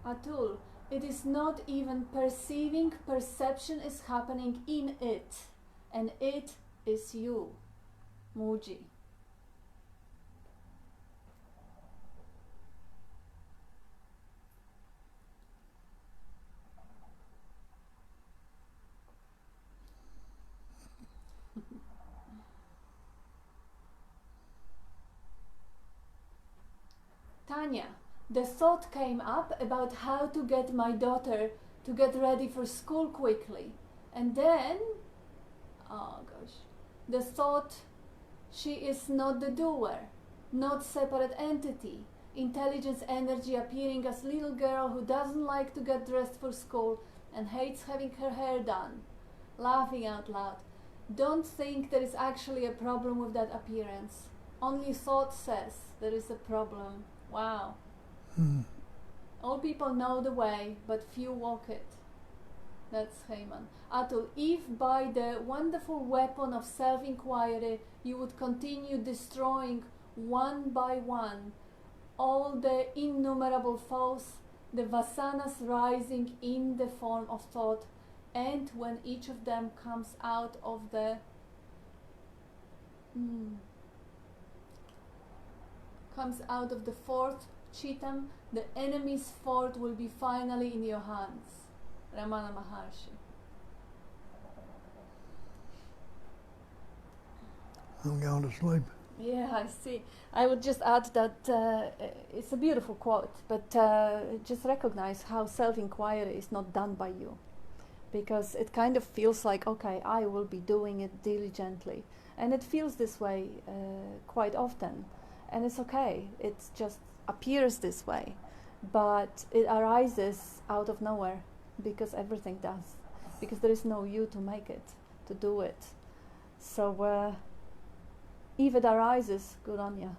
Atul, it is not even perceiving, perception is happening in it, and it is you. Muji. Tanya, the thought came up about how to get my daughter to get ready for school quickly. And then, oh gosh, the thought she is not the doer, not separate entity, intelligence energy appearing as little girl who doesn't like to get dressed for school and hates having her hair done. Laughing out loud. Don't think there is actually a problem with that appearance. Only thought says there is a problem. Wow. All people know the way, but few walk it. That's Haman. Atul, if by the wonderful weapon of self-inquiry you would continue destroying one by one all the innumerable foes, the vasanas rising in the form of thought, and when each of them comes out of the fourth Chitam, the enemy's fort will be finally in your hands. Ramana Maharshi. I'm going to sleep. Yeah, I see. I would just add that it's a beautiful quote, but just recognize how self-inquiry is not done by you. Because it kind of feels like, okay, I will be doing it diligently. And it feels this way quite often. And it's okay. It just appears this way. But it arises out of nowhere, because everything does. because there is no you to make it, to do it. So if it arises, good on you.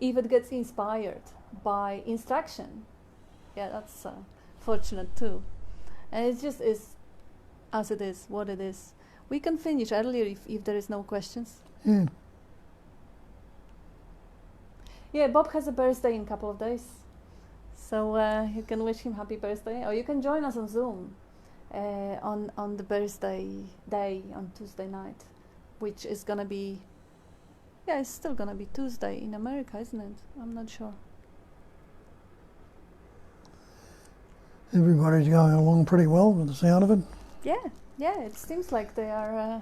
If it gets inspired by instruction, yeah, that's fortunate too. And it just is as it is, what it is. We can finish earlier if there is no questions. Yeah. Yeah, Bob has a birthday in a couple of days. So you can wish him happy birthday, or you can join us on Zoom on the birthday day on Tuesday night, which is gonna be, yeah, it's still gonna be Tuesday in America, isn't it? I'm not sure. Everybody's going along pretty well with the sound of it. Yeah, it seems like they are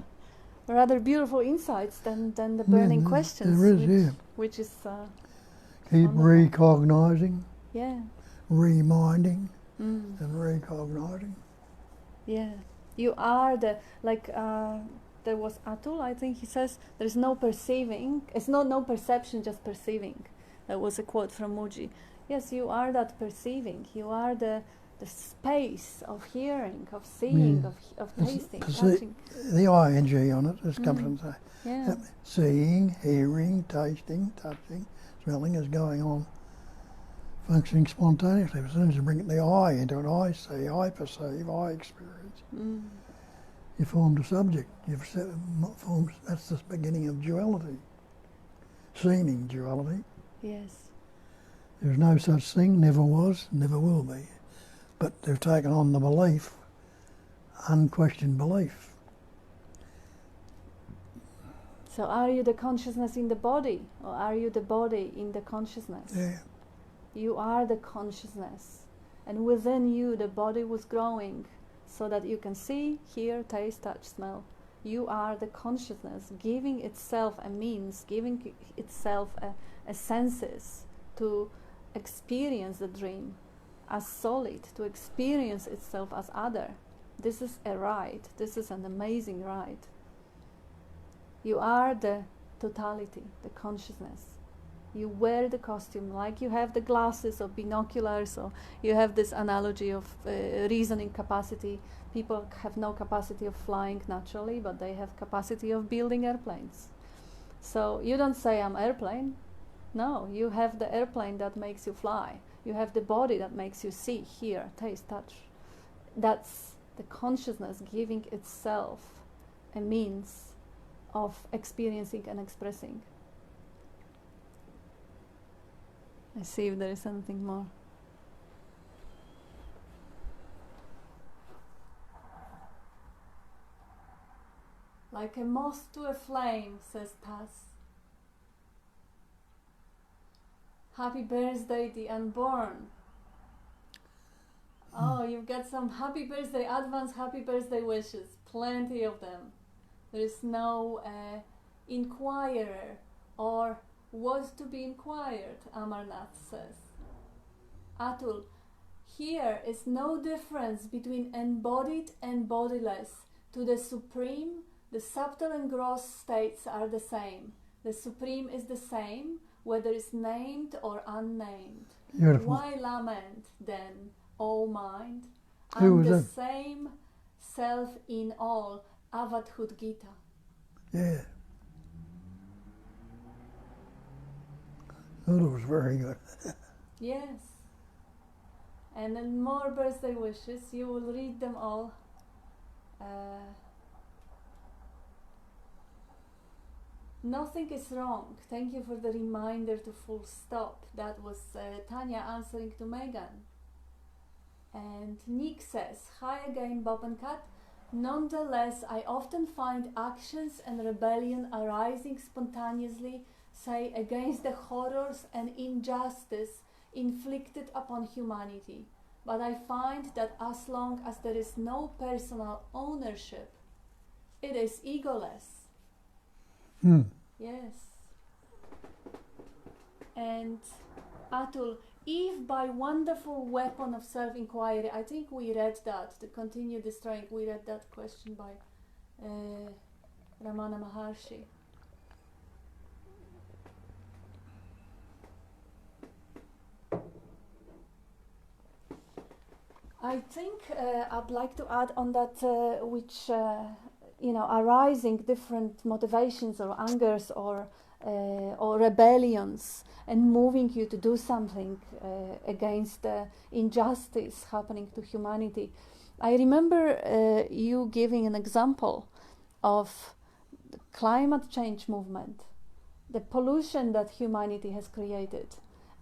rather beautiful insights than the burning questions. There is, which is keep wonderful. recognising, Yeah. reminding, Mm. and recognising. Yeah, you are the, like there was Atul, I think he says there's no perceiving, it's not no perception, just perceiving. That was a quote from Muji. Yes, you are that perceiving, you are the space of hearing, of seeing, of tasting, touching. The ing on it just comes from Yeah. seeing, hearing, tasting, touching, smelling is going on, functioning spontaneously. As soon as you bring the I into it, I see, I perceive, I experience. You formed a subject. You've formed. That's the beginning of duality, seeming duality. Yes. There's no such thing, never was, never will be. But they've taken on the belief, unquestioned belief. So are you the consciousness in the body, or are you the body in the consciousness? Yeah. You are the consciousness, and within you the body was growing so that you can see, hear, taste, touch, smell. You are the consciousness giving itself a means, giving itself a senses to experience the dream as solid, to experience itself as other. This is a ride. This is an amazing ride. You are the totality, the consciousness. You wear the costume like you have the glasses or binoculars, or you have this analogy of reasoning capacity. People have no capacity of flying naturally, but they have capacity of building airplanes. So you don't say, I'm airplane. No, you have the airplane that makes you fly. You have the body that makes you see, hear, taste, touch. That's the consciousness giving itself a means of experiencing and expressing. I see if there is anything more. Like a moth to a flame, says Taz. Happy birthday, the unborn. Oh, you've got some happy birthday, advance happy birthday wishes. Plenty of them. There is no inquirer or was to be inquired, Amarnath says. Atul, here is no difference between embodied and bodiless. To the Supreme, the subtle and gross states are the same. The Supreme is the same, whether it's named or unnamed. Beautiful. Why lament then, O mind? Who I'm the was that? same self in all, Avadhut Gita. Yeah. That was very good. Yes. And then more birthday wishes. You will read them all. Nothing is wrong. Thank you for the reminder to full stop. That was Tanya answering to Megan. And Nick says, hi again, Bob and Kat. Nonetheless, I often find actions and rebellion arising spontaneously, say, against the horrors and injustice inflicted upon humanity. But I find that as long as there is no personal ownership, it is egoless. Yes. And Atul, if by wonderful weapon of self-inquiry, I think we read that, to continue destroying, we read that question by Ramana Maharshi. I think I'd like to add on that, which arising different motivations or angers or rebellions and moving you to do something against the injustice happening to humanity. I remember you giving an example of the climate change movement, the pollution that humanity has created,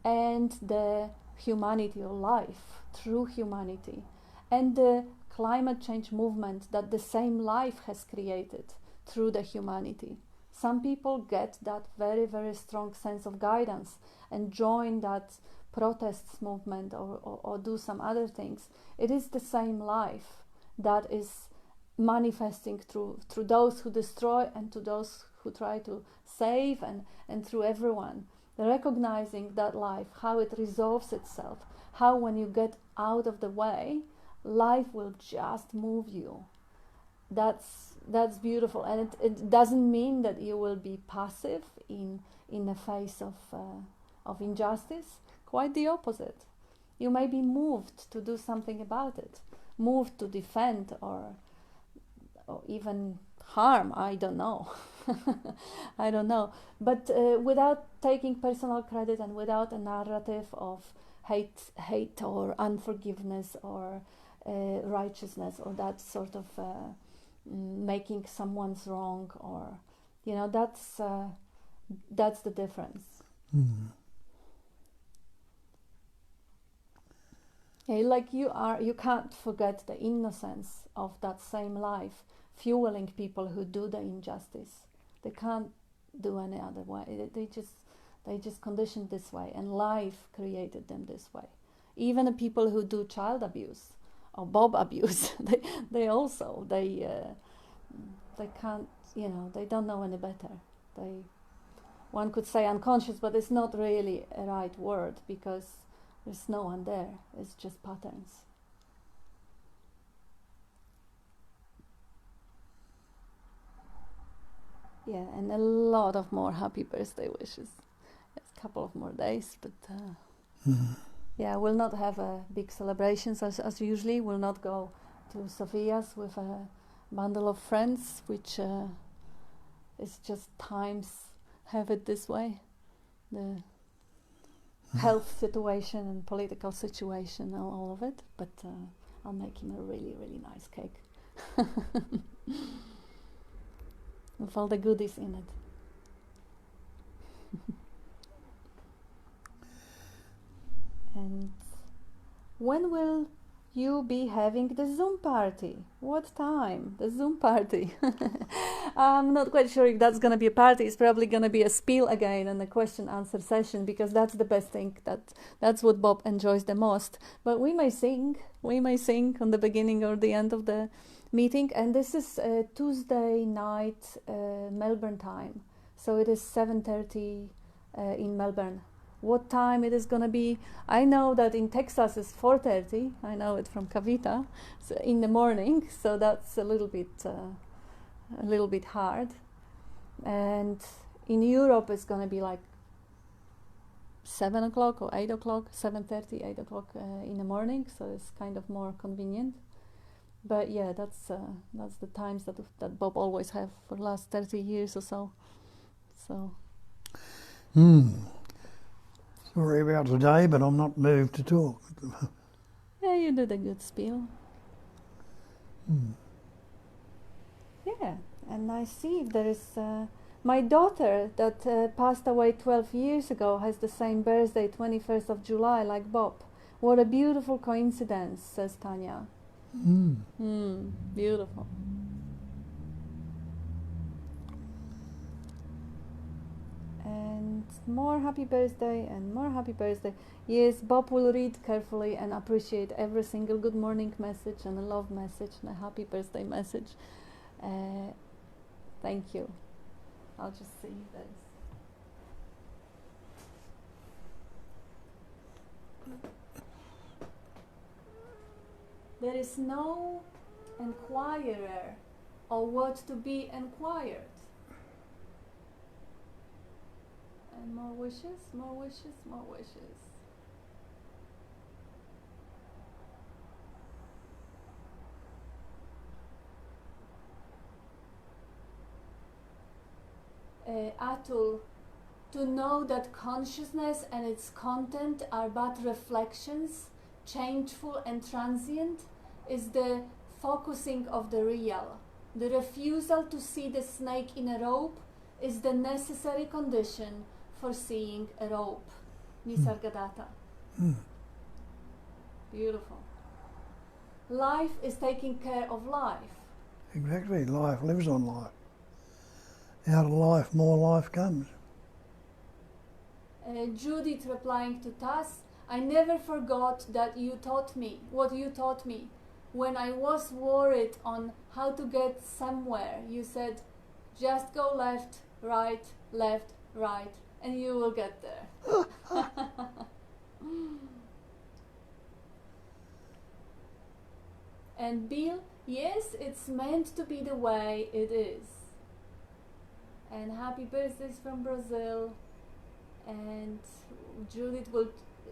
and the humanity or life through humanity, and the climate change movement that the same life has created through the humanity. Some people get that very, very strong sense of guidance and join that protests movement or do some other things. It is the same life that is manifesting through those who destroy and to those who try to save, and through everyone. Recognizing that life, how it resolves itself, how when you get out of the way, life will just move you. That's beautiful, and it doesn't mean that you will be passive in the face of injustice. Quite the opposite. You may be moved to do something about it, moved to defend or even harm. I don't know. I don't know. But without taking personal credit and without a narrative of hate or unforgiveness or righteousness or that sort of making someone's wrong, or that's the difference. Like you can't forget the innocence of that same life fueling people who do the injustice. They can't do any other way. They just conditioned this way, and life created them this way. Even the people who do child abuse or Bob abuse, they can't, they don't know any better. One could say unconscious, but it's not really a right word, because there's no one there. It's just patterns. Yeah, and a lot of more happy birthday wishes. A couple of more days, but yeah, we'll not have big celebrations as usually. We'll not go to Sophia's with a bundle of friends, which is just times have it this way. The health situation and political situation, all of it. But I'll make him a really, really nice cake. With all the goodies in it. And when will you be having the Zoom party? What time? The Zoom party. I'm not quite sure if that's going to be a party. It's probably going to be a spiel again and a question-answer session, because that's the best thing. That's what Bob enjoys the most. But we may sing. We may sing on the beginning or the end of the meeting. And this is Tuesday night Melbourne time. So it is 7:30 in Melbourne. What time it is going to be, I know that in Texas it's 4:30. I know it from Kavita, so in the morning. So that's a little bit hard. And in Europe it's going to be like 7 o'clock or 8 o'clock, 7:30, 8 o'clock in the morning. So it's kind of more convenient. But yeah, that's the times that Bob always have for the last 30 years or so. So. Sorry about today, but I'm not moved to talk. Yeah, you did a good spiel. Yeah, and I see there is my daughter that passed away 12 years ago has the same birthday, 21st of July, like Bob. What a beautiful coincidence, says Tanya. Beautiful. And more happy birthday and more happy birthday. Yes, Bob will read carefully and appreciate every single good morning message and a love message and a happy birthday message. Thank you. I'll just see this. There is no inquirer or what to be inquired. And more wishes, more wishes, more wishes. Atul, to know that consciousness and its content are but reflections, changeful and transient, is the focusing of the real. The refusal to see the snake in a rope is the necessary condition for seeing a rope. Nisargadatta. Beautiful. Life is taking care of life. Exactly. Life lives on life. Out of life, more life comes. Judith replying to Tas, I never forgot that you taught me, what you taught me. When I was worried on how to get somewhere, you said, just go left, right, and you will get there. And Bill, yes, it's meant to be the way it is. And happy birthdays from Brazil. And Judith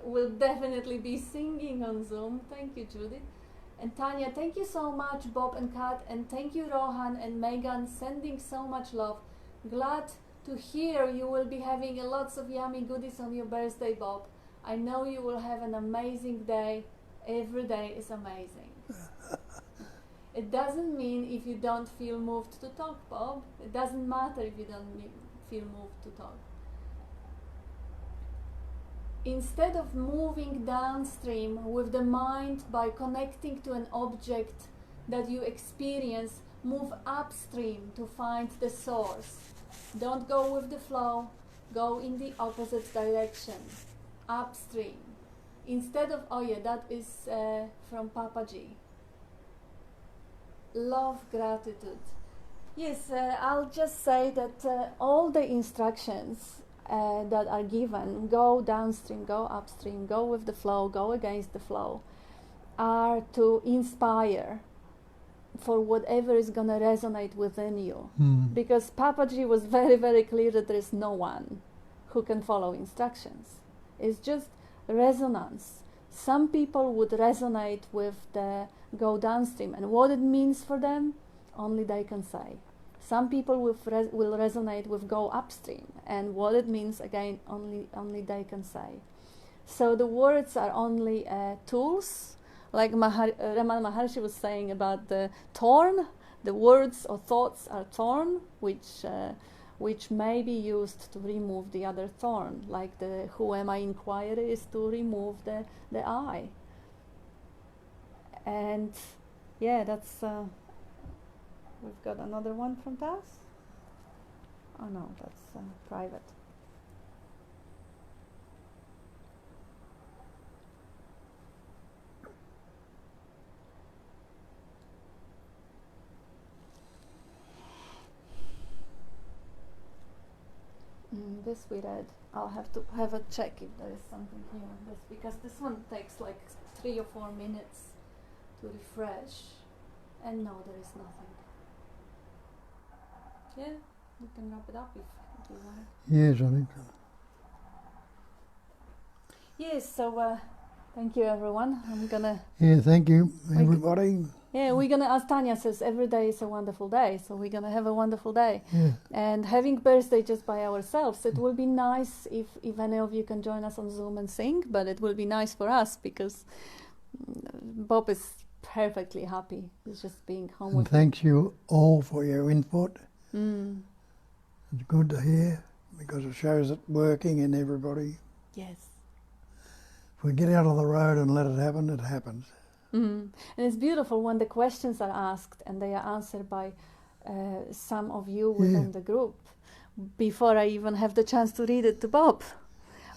will definitely be singing on Zoom. Thank you, Judith. And Tanya, thank you so much, Bob and Kat, and thank you, Rohan and Megan, sending so much love. Glad to hear you will be having lots of yummy goodies on your birthday, Bob. I know you will have an amazing day. Every day is amazing. It doesn't mean if you don't feel moved to talk, Bob. It doesn't matter if you don't feel moved to talk. Instead of moving downstream with the mind by connecting to an object that you experience, move upstream to find the source. Don't go with the flow, go in the opposite direction, upstream. Instead of, oh yeah, that is from Papaji. Love, gratitude. Yes, I'll just say that all the instructions that are given, go downstream, go upstream, go with the flow, go against the flow, are to inspire for whatever is going to resonate within you. Because Papaji was very, very clear that there is no one who can follow instructions. It's just resonance. Some people would resonate with the go downstream, and what it means for them, only they can say. Some people will resonate with go upstream, and what it means, again, only they can say. So the words are only tools, like Raman Maharshi was saying about the thorn. The words or thoughts are thorn, which may be used to remove the other thorn, like the who am I inquiry is to remove the I. And yeah, that's we've got another one from Tas. Oh no, that's private. This we read. I'll have to have a check if there is something new on this, because this one takes like 3 or 4 minutes to refresh, and no, there is nothing. Yeah, we can wrap it up if you want. Yes, I think so. Yes, so thank you, everyone. I'm gonna. Yeah, thank you, everybody. We're gonna, as Tanya says, every day is a wonderful day, so we're gonna have a wonderful day. Yeah. And having birthday just by ourselves, it will be nice if any of you can join us on Zoom and sing, but it will be nice for us because Bob is perfectly happy. He's just being home And with thanks you all for your input. Mm. It's good to hear because it shows it working in everybody. Yes. If we get out on the road and let it happen, it happens. And it's beautiful when the questions are asked and they are answered by some of you within the group before I even have the chance to read it to Bob.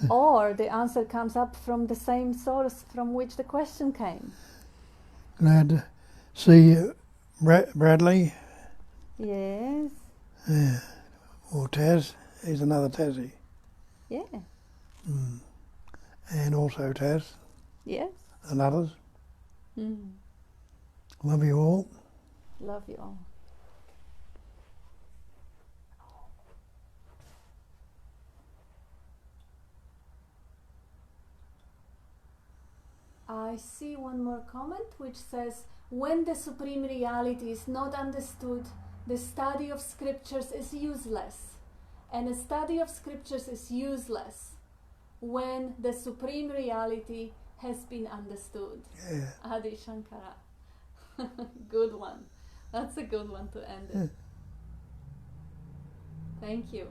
Or the answer comes up from the same source from which the question came. Glad to see you, Bradley. Yes. Yeah. Or Taz. He's another Tassie. Yeah. And also Taz. Yes. And others. Mm. Love you all. Love you all. I see one more comment which says, when the supreme reality is not understood, the study of scriptures is useless. And a study of scriptures is useless when the supreme reality has been understood. Yeah. Adi Shankara. Good one. That's a good one to end it. Thank you.